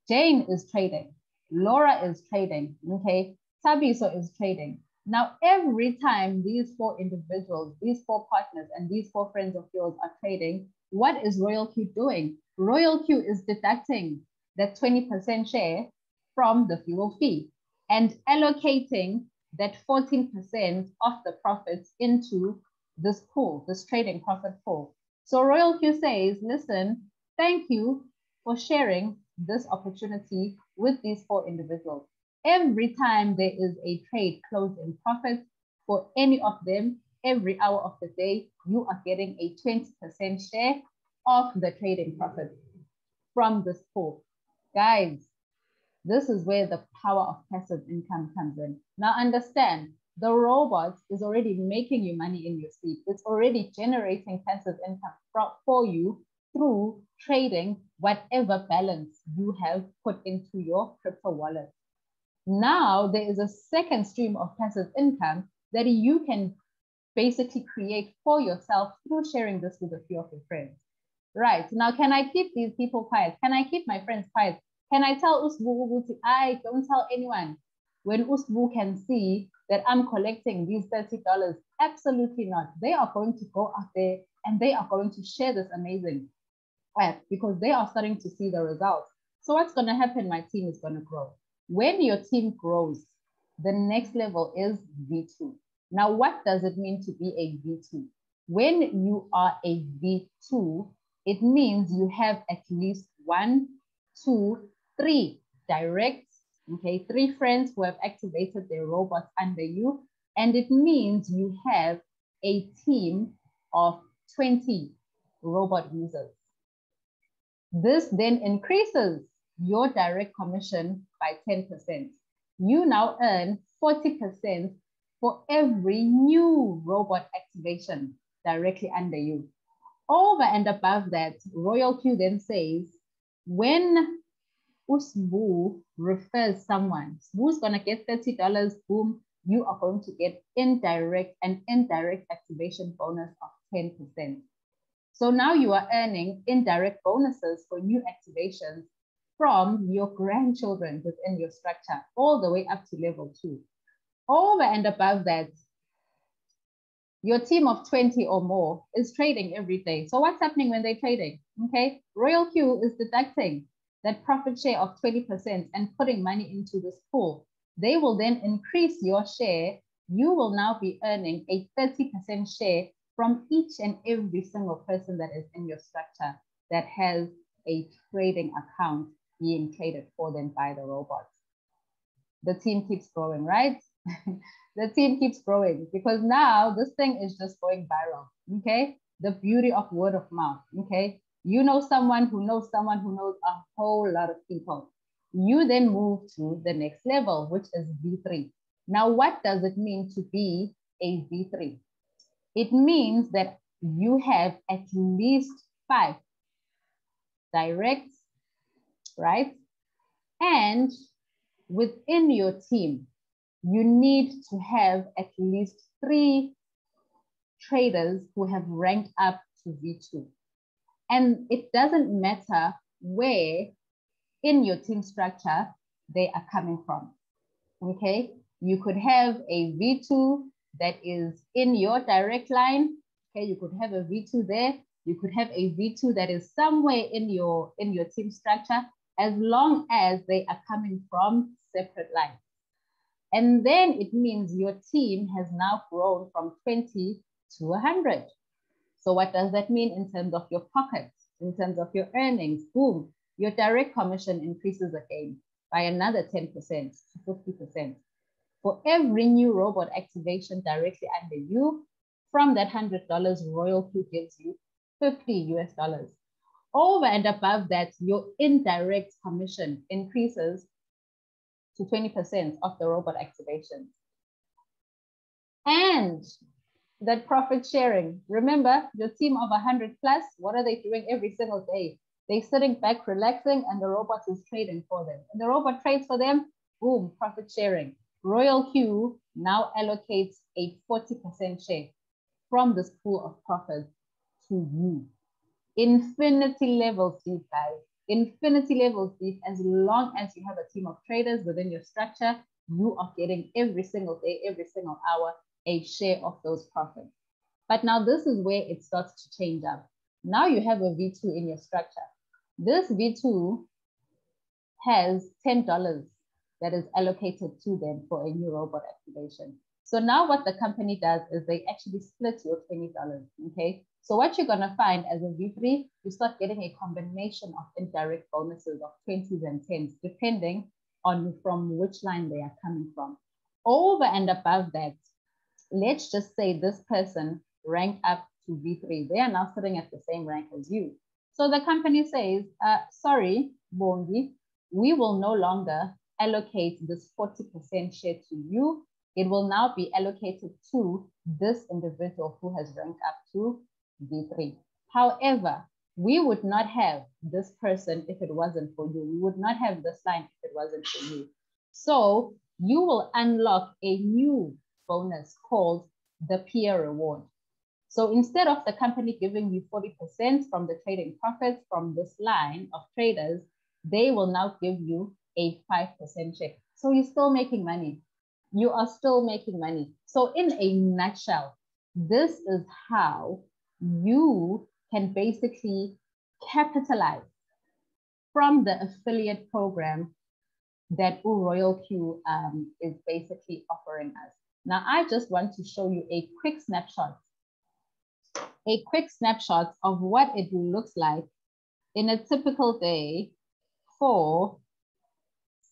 B: Jane is trading. Laura is trading, okay? Tabiso is trading. Now, every time these 4 individuals, these 4 partners, and these 4 friends of yours are trading, what is Royal Q doing? Royal Q is deducting that 20% share from the fuel fee and allocating that 14% of the profits into this pool, this trading profit pool. So Royal Q says, listen, thank you for sharing this opportunity with these 4 individuals. Every time there is a trade closed in profit for any of them, every hour of the day, you are getting a 20% share of the trading profit from this pool. Guys, this is where the power of passive income comes in. Now understand, the robot is already making you money in your sleep. It's already generating passive income for you through trading whatever balance you have put into your crypto wallet. Now there is a second stream of passive income that you can basically create for yourself through sharing this with a few of your friends. Right, now can I keep these people quiet? Can I keep my friends quiet? Can I tell Usbu, I don't tell anyone? When Usbu can see that I'm collecting these $30, absolutely not. They are going to go out there and they are going to share this amazing app because they are starting to see the results. So what's going to happen? My team is going to grow. When your team grows, the next level is V2. Now, what does it mean to be a V2? When you are a V2, it means you have at least 1, 2, 3 direct, okay, 3 friends who have activated their robots under you. And it means you have a team of 20 robot users. This then increases your direct commission by 10%. You now earn 40% for every new robot activation directly under you. Over and above that, Royal Q then says, when Usbu refers someone, Usbu's gonna get $30, boom, you are going to get an indirect activation bonus of 10%. So now you are earning indirect bonuses for new activations from your grandchildren within your structure, all the way up to level 2. Over and above that, your team of 20 or more is trading every day. So what's happening when they're trading? Okay, Royal Q is deducting that profit share of 20% and putting money into this pool. They will then increase your share. You will now be earning a 30% share from each and every single person that is in your structure that has a trading account being traded for them by the robots. The team keeps growing, right? The team keeps growing because now this thing is just going viral, okay? The beauty of word of mouth, okay? You know someone who knows someone who knows a whole lot of people. You then move to the next level, which is V3. Now, what does it mean to be a V3? It means that you have at least 5 directs, right? And within your team, you need to have at least 3 traders who have ranked up to V2. And it doesn't matter where in your team structure they are coming from, okay? You could have a V2 that is in your direct line, okay? You could have a V2 there. You could have a V2 that is somewhere in your team structure, as long as they are coming from separate lines. And then it means your team has now grown from 20 to 100. So what does that mean in terms of your pockets, in terms of your earnings? Boom, your direct commission increases again by another 10% to 50%. For every new robot activation directly under you, from that $100, Royal Q gives you $50 US. Over and above that, your indirect commission increases to 20% of the robot activation. And that profit sharing, remember your team of 100 plus, what are they doing every single day? They're sitting back, relaxing, and the robot is trading for them. And the robot trades for them, boom, profit sharing. Royal Q now allocates a 40% share from this pool of profits to you. Infinity levels deep, guys. Infinity levels deep. As long as you have a team of traders within your structure, you are getting every single day, every single hour, a share of those profits. But now this is where it starts to change up. Now you have a V2 in your structure. This V2 has $10 that is allocated to them for a new robot activation. So now what the company does is they actually split your $20, okay? So what you're gonna find as a V3, you start getting a combination of indirect bonuses of 20s and 10s, depending on from which line they are coming from. Over and above that, let's just say this person ranked up to V3. They are now sitting at the same rank as you. So the company says, sorry, Bongi, we will no longer allocate this 40% share to you. it will now be allocated to this individual who has ranked up to V3. However, we would not have this person if it wasn't for you. We would not have this line if it wasn't for you. So you will unlock a new bonus called the peer reward. So instead of the company giving you 40% from the trading profits from this line of traders, they will now give you a 5% check. So you're still making money. You are still making money. So in a nutshell, this is how you can basically capitalize from the affiliate program that Royal Q is basically offering us. Now, I just want to show you a quick snapshot of what it looks like in a typical day for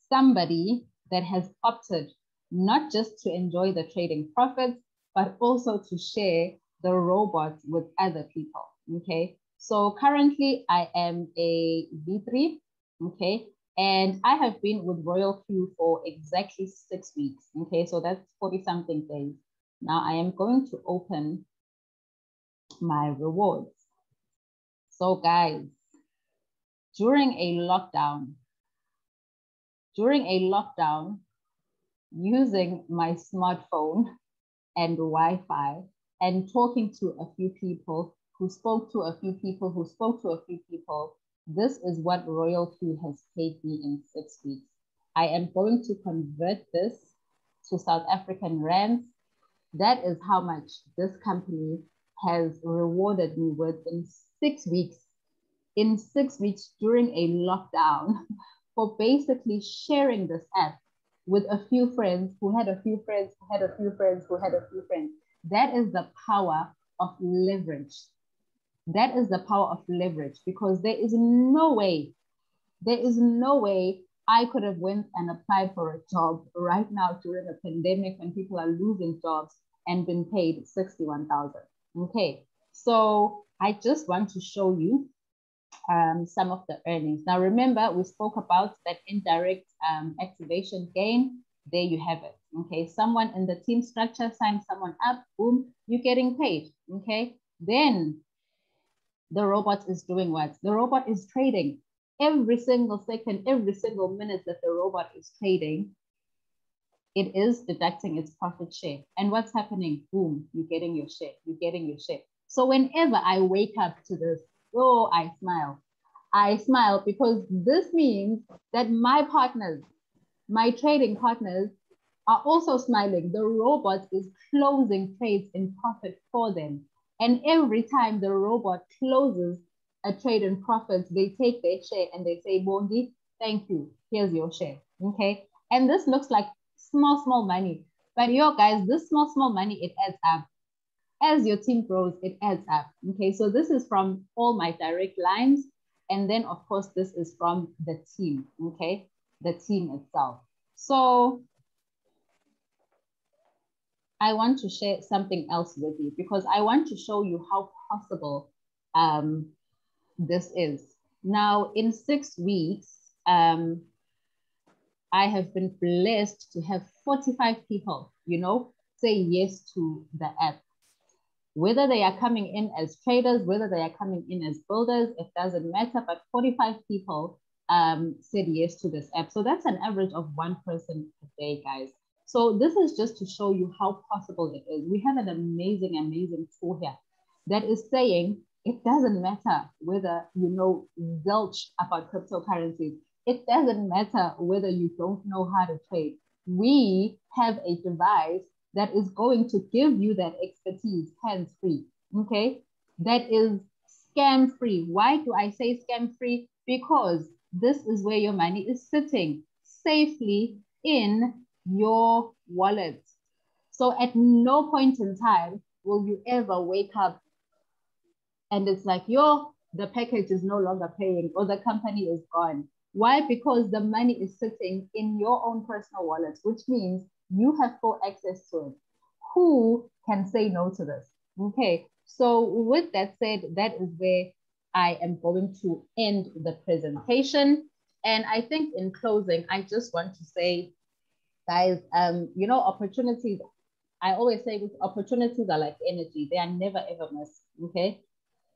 B: somebody that has opted not just to enjoy the trading profits, but also to share the robots with other people, okay? So currently I am a V3, okay? And I have been with Royal Q for exactly 6 weeks, okay? So that's 40-something days. Now I am going to open my rewards. So guys, during a lockdown, using my smartphone and Wi-Fi and talking to a few people who spoke to a few people who spoke to a few people, this is what Royal Q has paid me in 6 weeks. I am going to convert this to South African rands. That is how much this company has rewarded me with in 6 weeks. In 6 weeks during a lockdown for basically sharing this app with a few friends who had a few friends, who had a few friends, who had a few friends. That is the power of leverage. That is the power of leverage, because there is no way I could have went and applied for a job right now during a pandemic when people are losing jobs and been paid 61,000. Okay, so I just want to show you some of the earnings. Now, remember, we spoke about that indirect activation gain. There you have it. Okay, someone in the team structure signs someone up, boom, you're getting paid. Okay, then the robot is doing what? The robot is trading. Every single second, every single minute that the robot is trading, it is deducting its profit share. And what's happening? Boom, you're getting your share. You're getting your share. So whenever I wake up to this, oh, I smile. I smile because this means that my partners, my trading partners, are also smiling. The robot is closing trades in profit for them. And every time the robot closes a trade in profits, they take their share and they say, Bongi, thank you. Here's your share. Okay. And this looks like small money. But yo, guys, this small money, it adds up. As your team grows, it adds up. Okay, so this is from all my direct lines. And then, of course, this is from the team, okay? The team itself. So I want to share something else with you because I want to show you how possible this is. Now, in 6 weeks, I have been blessed to have 45 people, you know, say yes to the app. Whether they are coming in as traders, whether they are coming in as builders, it doesn't matter, but 45 people said yes to this app. So that's an average of 1 person a day, guys. So this is just to show you how possible it is. We have an amazing tool here that is saying it doesn't matter whether you know zilch about cryptocurrencies. It doesn't matter whether you don't know how to trade. We have a device that is going to give you that expertise hands-free, okay? That is scam-free. Why do I say scam-free? Because this is where your money is sitting safely in your wallet. So at no point in time will you ever wake up and it's like, yo, the package is no longer paying or the company is gone. Why? Because the money is sitting in your own personal wallet, which means you have full access to it. Who can say no to this? Okay, so with that said, that is where I am going to end the presentation. And I think in closing, I just want to say Guys, you know, opportunities, I always say opportunities are like energy. They are never ever missed, okay?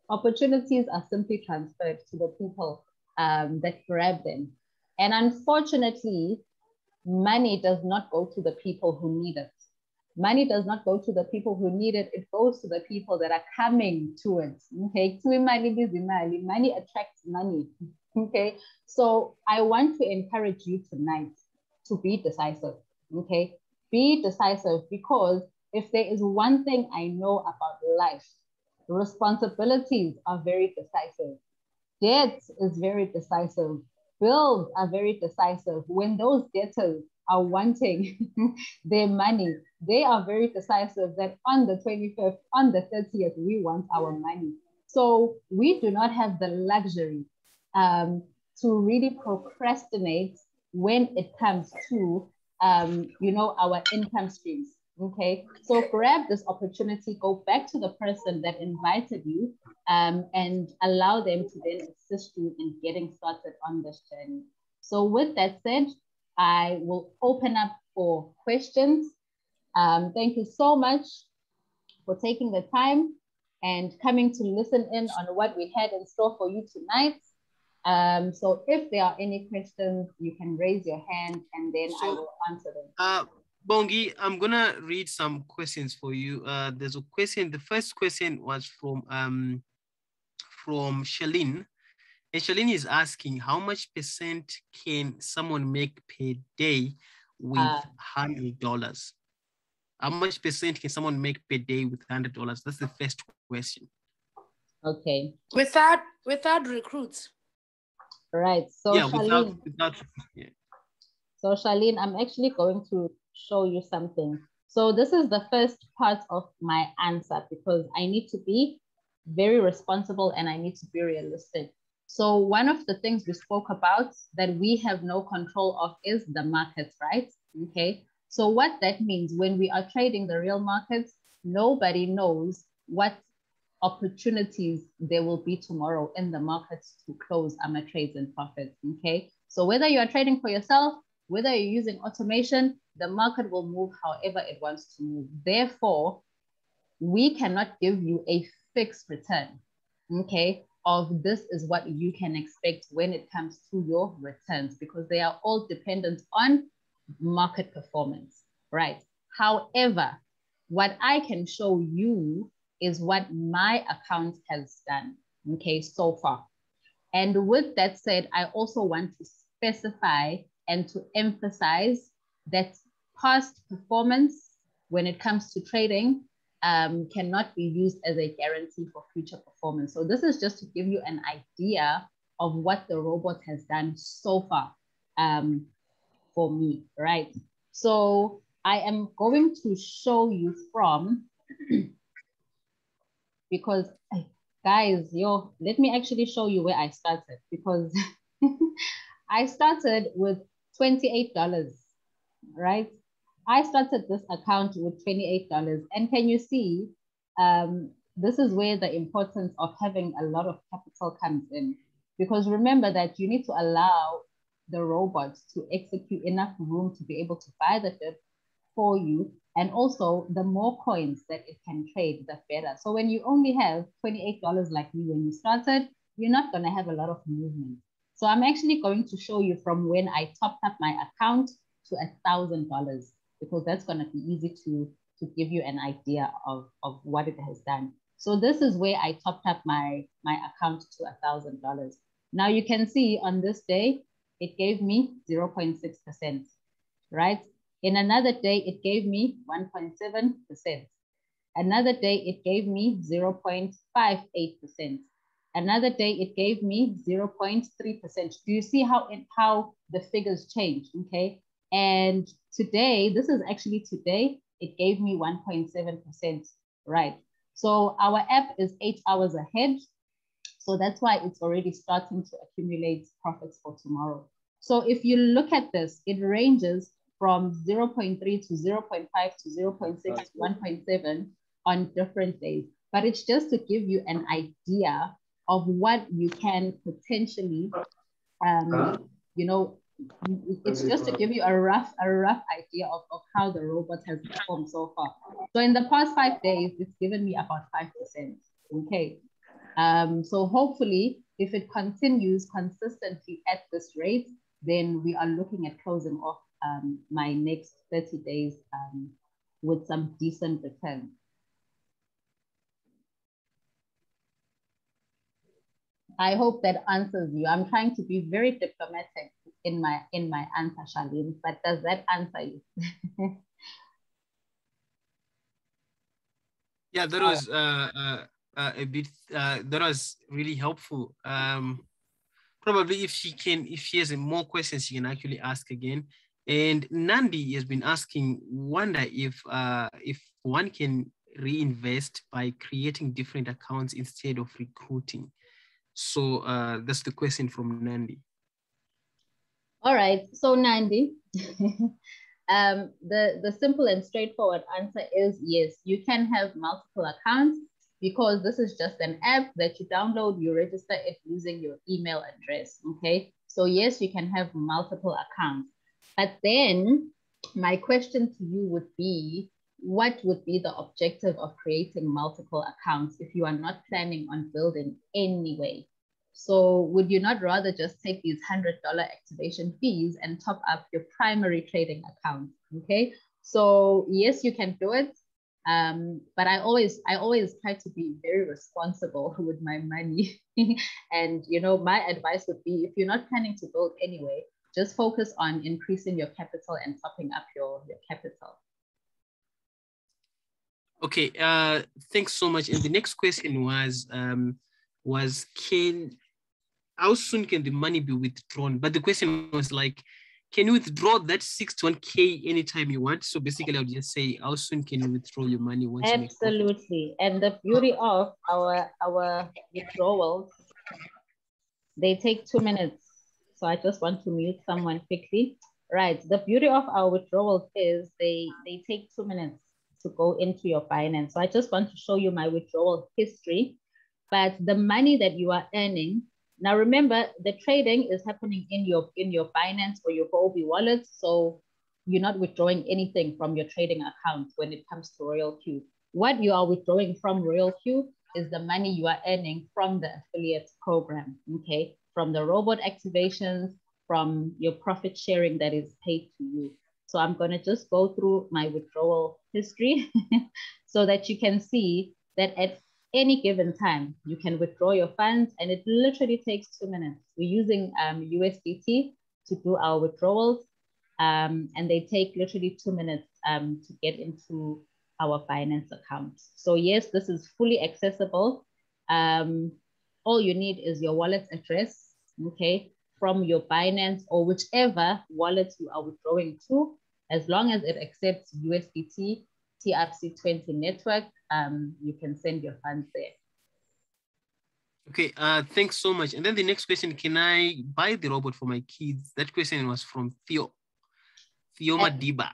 B: Opportunities are simply transferred to the people that grab them. And unfortunately, money does not go to the people who need it. Money does not go to the people who need it. It goes to the people that are coming to it. Okay, money attracts money. Okay, so I want to encourage you tonight to be decisive. Okay, be decisive, because if there is one thing I know about life, responsibilities are very decisive. Debt is very decisive. Bills are very decisive. When those debtors are wanting their money, they are very decisive that on the 25th, on the 30th, we want our money. So we do not have the luxury to really procrastinate when it comes to, you know, our income streams. Okay, so grab this opportunity, go back to the person that invited you, and allow them to then assist you in getting started on this journey. So with that said, I will open up for questions. Thank you so much for taking the time and coming to listen in on what we had in store for you tonight. So if there are any questions, you can raise your hand and then I will answer them.
A: Bongi, I'm gonna read some questions for you. There's a question. The first question was from Shalene. And Shalene is asking, how much percent can someone make per day with $100? How much percent can someone make per day with $100? That's the first question.
B: Okay.
C: Without recruits.
B: Right. So
A: yeah,
B: Shalene,
A: yeah.
B: So Shalene, I'm actually going to show you something. So this is the first part of my answer, because I need to be very responsible and I need to be realistic. So one of the things we spoke about that we have no control of is the markets, right? Okay. So what that means, when we are trading the real markets, nobody knows what opportunities there will be tomorrow in the markets to close trades and profits. Okay. So whether you are trading for yourself, whether you're using automation, the market will move however it wants to move. Therefore, we cannot give you a fixed return, okay, of this is what you can expect when it comes to your returns, because they are all dependent on market performance, right? However, what I can show you is what my account has done, okay, so far. And with that said, I also want to specify and to emphasize that past performance when it comes to trading cannot be used as a guarantee for future performance. So this is just to give you an idea of what the robot has done so far for me, right? So I am going to show you from, because guys, let me actually show you where I started, because I started with $28, right? I started this account with $28. And can you see, this is where the importance of having a lot of capital comes in. Because remember that you need to allow the robots to execute enough room to be able to buy the dip for you. And also, the more coins that it can trade, the better. So when you only have $28 like me when you started, you're not going to have a lot of movement. So I'm actually going to show you from when I topped up my account to $1,000, because that's going to be easy to give you an idea of what it has done. So this is where I topped up my account to $1,000. Now you can see on this day, it gave me 0.6%, right? In another day, it gave me 1.7%. Another day, it gave me 0.58%. Another day, it gave me 0.3%. Do you see how the figures change, okay? And today, this is actually today, it gave me 1.7%, right? So our app is 8 hours ahead. So that's why it's already starting to accumulate profits for tomorrow. So if you look at this, it ranges from 0.3 to 0.5 to 0.6 to 1.7 on different days. But it's just to give you an idea of what you can potentially, It's just to give you a rough idea of how the robot has performed so far. So in the past 5 days, it's given me about 5%. Okay. So hopefully, if it continues consistently at this rate, then we are looking at closing off my next 30 days with some decent return. I hope that answers you. I'm trying to be very diplomatic in my answer, Charlene, but does that answer you?
A: Yeah, that was a bit that was really helpful. Probably if she has more questions, she can actually ask again. And Nandi has been asking, wonder if one can reinvest by creating different accounts instead of recruiting. So that's the question from Nandi.
B: All right, so Nandi, the simple and straightforward answer is yes, you can have multiple accounts because this is just an app that you download, you register it using your email address, okay? So yes, you can have multiple accounts. But then my question to you would be, what would be the objective of creating multiple accounts if you are not planning on building anyway? So would you not rather just take these $100 activation fees and top up your primary trading account? Okay, so yes, you can do it. But I always try to be very responsible with my money. And my advice would be, if you're not planning to build anyway, just focus on increasing your capital and topping up your capital.
A: Okay, thanks so much. And the next question was how soon can the money be withdrawn? But the question was like, can you withdraw that 61K anytime you want? So basically, I would just say, how soon can you withdraw your money once you make profit?
B: Absolutely. And the beauty of our withdrawals, they take 2 minutes. So I just want to mute someone quickly. Right. The beauty of our withdrawals is they take 2 minutes to go into your Binance. So I just want to show you my withdrawal history. But the money that you are earning, now remember, the trading is happening in your Binance or your Huobi wallet. So you're not withdrawing anything from your trading account when it comes to Royal Q. What you are withdrawing from Royal Q is the money you are earning from the affiliate program, okay? From the robot activations, from your profit sharing that is paid to you. So I'm gonna just go through my withdrawal history so that you can see that at any given time, you can withdraw your funds and it literally takes 2 minutes. We're using USDT to do our withdrawals and they take literally 2 minutes to get into our Binance account. So yes, this is fully accessible. All you need is your wallet address, okay, from your Binance or whichever wallet you are withdrawing to, as long as it accepts USDT, TRC20 network, you can send your funds there.
A: Okay, thanks so much. And then the next question, can I buy the robot for my kids? That question was from Theo Madiba.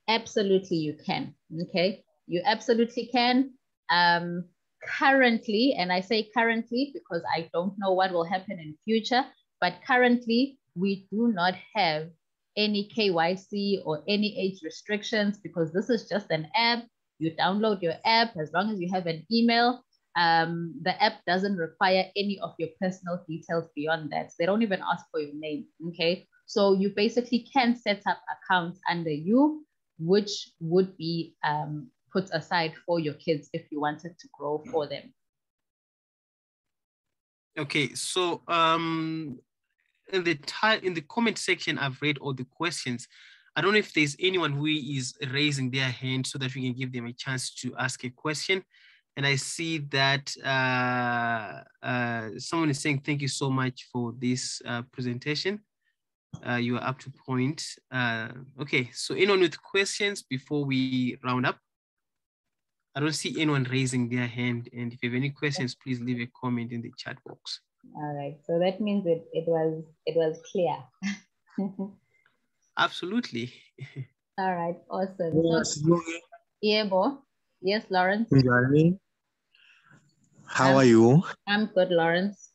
B: Absolutely, you can, okay? You absolutely can. Currently, and I say currently because I don't know what will happen in future, but currently we do not have any KYC or any age restrictions because this is just an app. You download your app as long as you have an email. The app doesn't require any of your personal details beyond that. They don't even ask for your name, okay? So you basically can set up accounts under you, which would be put aside for your kids if you wanted to grow for them.
A: Okay, so in the comment section, I've read all the questions. I don't know if there's anyone who is raising their hand so that we can give them a chance to ask a question. And I see that someone is saying, thank you so much for this presentation. You are up to point. Okay, so anyone with questions before we round up? I don't see anyone raising their hand. And if you have any questions, please leave a comment in the chat box.
B: All right, so that means it was clear.
A: Absolutely.
B: All right, awesome.
D: Yes,
B: Yeah, Bo. Yes, Lawrence.
D: How are you?
B: I'm good, Lawrence.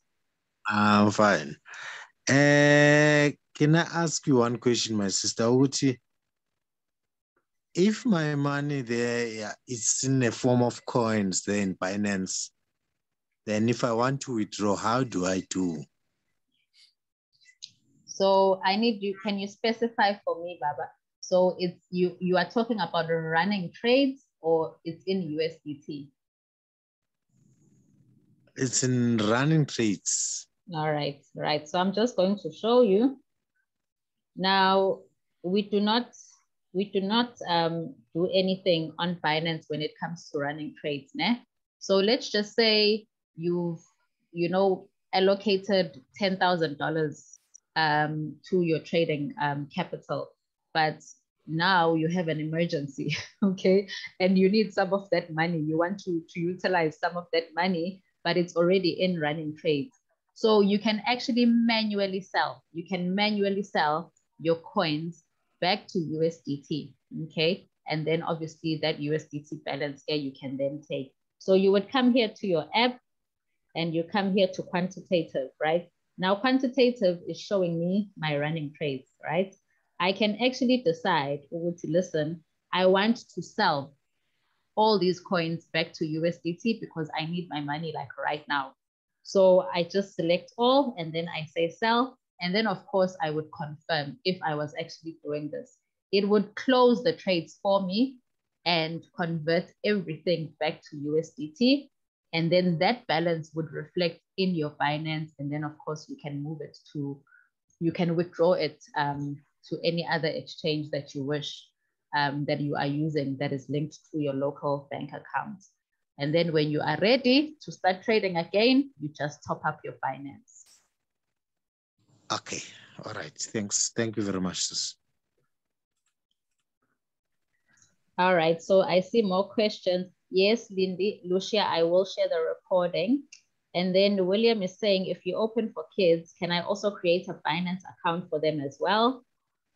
D: I'm fine. Can I ask you one question, my sister? Uti, if my money there is in a form of coins there in Binance, then if I want to withdraw, how do I do?
B: So I need you, can you specify for me, Baba? So it's you are talking about running trades or it's in USDT?
D: It's in running trades.
B: All right, right. So I'm just going to show you. Now, we do not do anything on Binance when it comes to running trades, né? So let's just say you've allocated $10,000 to your trading capital, but now you have an emergency, okay, and you need some of that money. You want to utilize some of that money, but it's already in running trades. So you can actually manually sell. You can manually sell your coins back to USDT, okay? And then obviously that USDT balance here you can then take. So you would come here to your app and you come here to quantitative, right? Now quantitative is showing me my running trades, right? I can actually decide, to listen, I want to sell all these coins back to USDT because I need my money like right now. So I just select all and then I say sell. And then of course I would confirm if I was actually doing this. It would close the trades for me and convert everything back to USDT. And then that balance would reflect in your Binance. And then of course you can move it to, you can withdraw it to any other exchange that you wish, that you are using that is linked to your local bank account. And then when you are ready to start trading again, you just top up your Binance.
D: Okay, all right, thanks. Thank you very much, sis.
B: All right, so I see more questions. Yes, Lindy, Lucia, I will share the recording. And then William is saying, if you open for kids, can I also create a Binance account for them as well?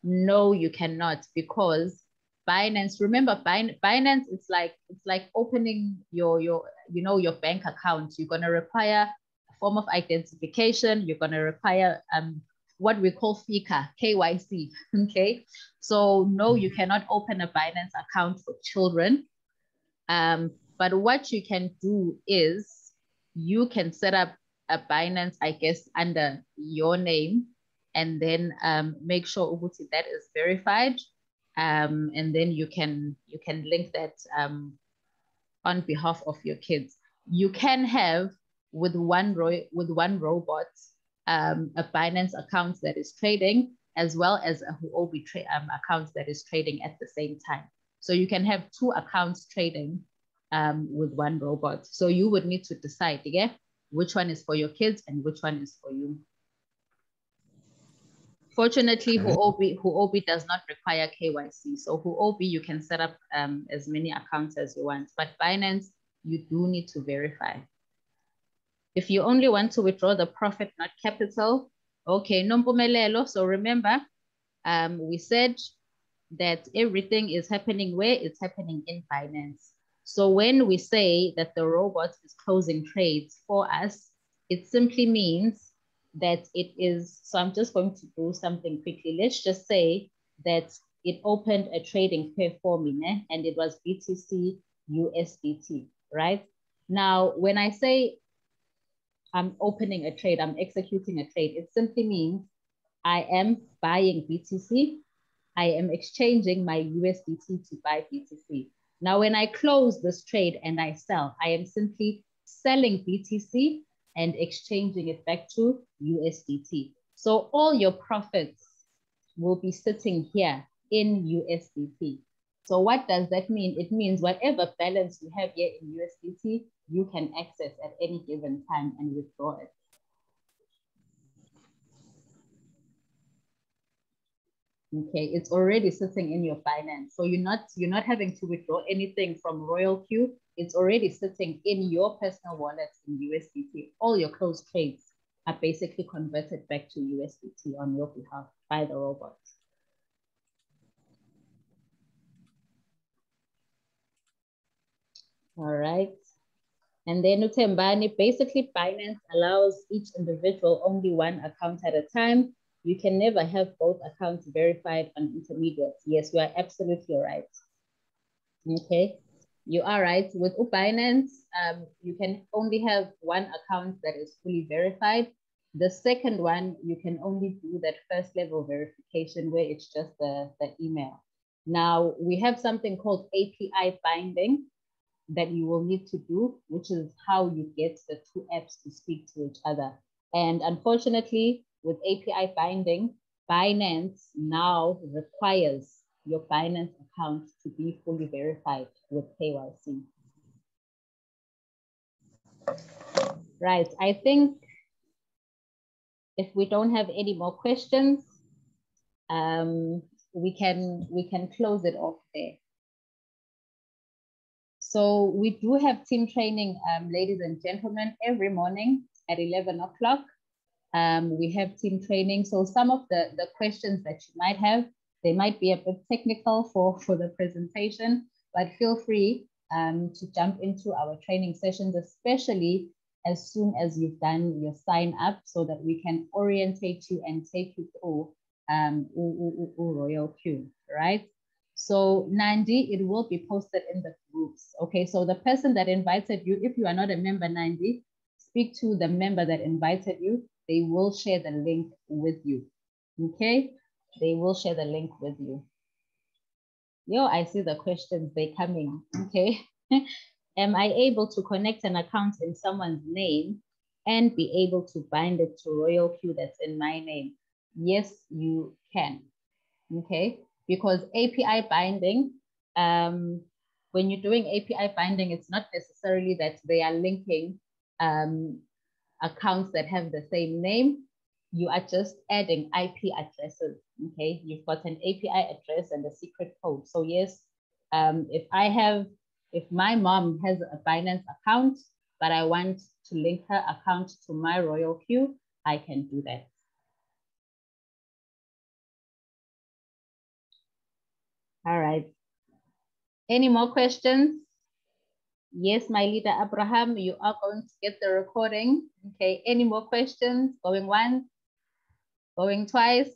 B: No, you cannot, because Binance, remember Binance, it's like opening your bank account. You're gonna require a form of identification. You're gonna require what we call FICA, KYC, okay? So no, you cannot open a Binance account for children. But what you can do is you can set up a Binance, I guess, under your name, and then make sure that is verified. And then you can link that on behalf of your kids. You can have with one robot a Binance account that is trading, as well as a Huobi account that is trading at the same time. So you can have two accounts trading with one robot. So you would need to decide, yeah, which one is for your kids and which one is for you. Fortunately, Huobi does not require KYC. So Huobi, you can set up as many accounts as you want, but Binance, you do need to verify. If you only want to withdraw the profit, not capital, okay, nompumelelo. So remember, we said that everything is happening where it's happening in Binance. So when we say that the robot is closing trades for us, it simply means that it is, so I'm just going to do something quickly. Let's just say that it opened a trading pair for me, and it was BTC USDT, right? Now, when I say I'm opening a trade, I'm executing a trade, it simply means I am buying BTC, I am exchanging my USDT to buy BTC. Now, when I close this trade and I sell, I am simply selling BTC and exchanging it back to USDT. So all your profits will be sitting here in USDT. So what does that mean? It means whatever balance you have here in USDT, you can access at any given time and withdraw it. Okay, it's already sitting in your Binance. So you're not having to withdraw anything from Royal Q. It's already sitting in your personal wallet in USDT. All your closed trades are basically converted back to USDT on your behalf by the robot. All right. And then Utembani, basically Binance allows each individual only one account at a time. You can never have both accounts verified on intermediates. Yes, you are absolutely right. Okay, you are right. With Binance, you can only have one account that is fully verified. The second one, you can only do that first level verification where it's just the email. Now, we have something called API binding that you will need to do, which is how you get the two apps to speak to each other. And unfortunately, with API binding, Binance now requires your Binance account to be fully verified with KYC. Right, I think if we don't have any more questions, we can close it off there. So we do have team training, ladies and gentlemen, every morning at 11 o'clock. We have team training. So some of the questions that you might have, they might be a bit technical for the presentation, but feel free to jump into our training sessions, especially as soon as you've done your sign up so that we can orientate you and take you through Royal Q, right? So Nandi, it will be posted in the groups. Okay, so the person that invited you, if you are not a member, Nandi, speak to the member that invited you. They will share the link with you. Okay, they will share the link with you. Yo, I see the questions, they're coming. Okay. Am I able to connect an account in someone's name and be able to bind it to Royal Q that's in my name? Yes, you can. Okay, because API binding, when you're doing API binding, it's not necessarily that they are linking accounts that have the same name. You are just adding IP addresses. Okay, you've got an API address and a secret code. So yes, if my mom has a Binance account, but I want to link her account to my Royal Q, I can do that. All right. Any more questions? Yes, my leader Abraham, you are going to get the recording. Okay, any more questions? Going once, going twice,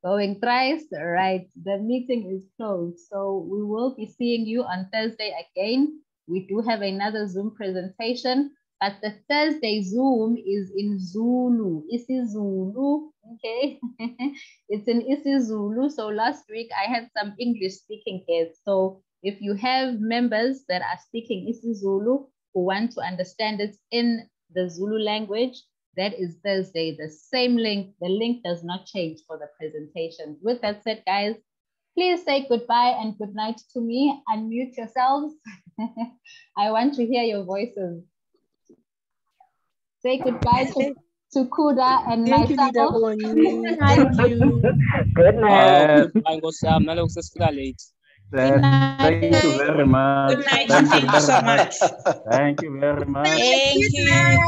B: going thrice. All right, the meeting is closed. So we will be seeing you on Thursday again. We do have another Zoom presentation, but the Thursday Zoom is in Zulu. isiZulu, okay? It's in isiZulu. So last week I had some English speaking guests. So if you have members that are speaking isiZulu who want to understand it in the Zulu language, that is Thursday, the same link. The link does not change for the presentation. With that said, guys, please say goodbye and good night to me. Unmute yourselves. I want to hear your voices. Say goodbye to Cuda and
E: Thank
B: myself.
E: you, thank you.
F: Good night.
G: Thank you very much.
C: Good night.
G: Thank you
C: Thank you so
G: very
C: much.
G: Thank you very much.
C: Thank you. Good night.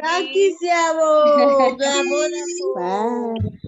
E: Thank you, Siabo.
B: Bye.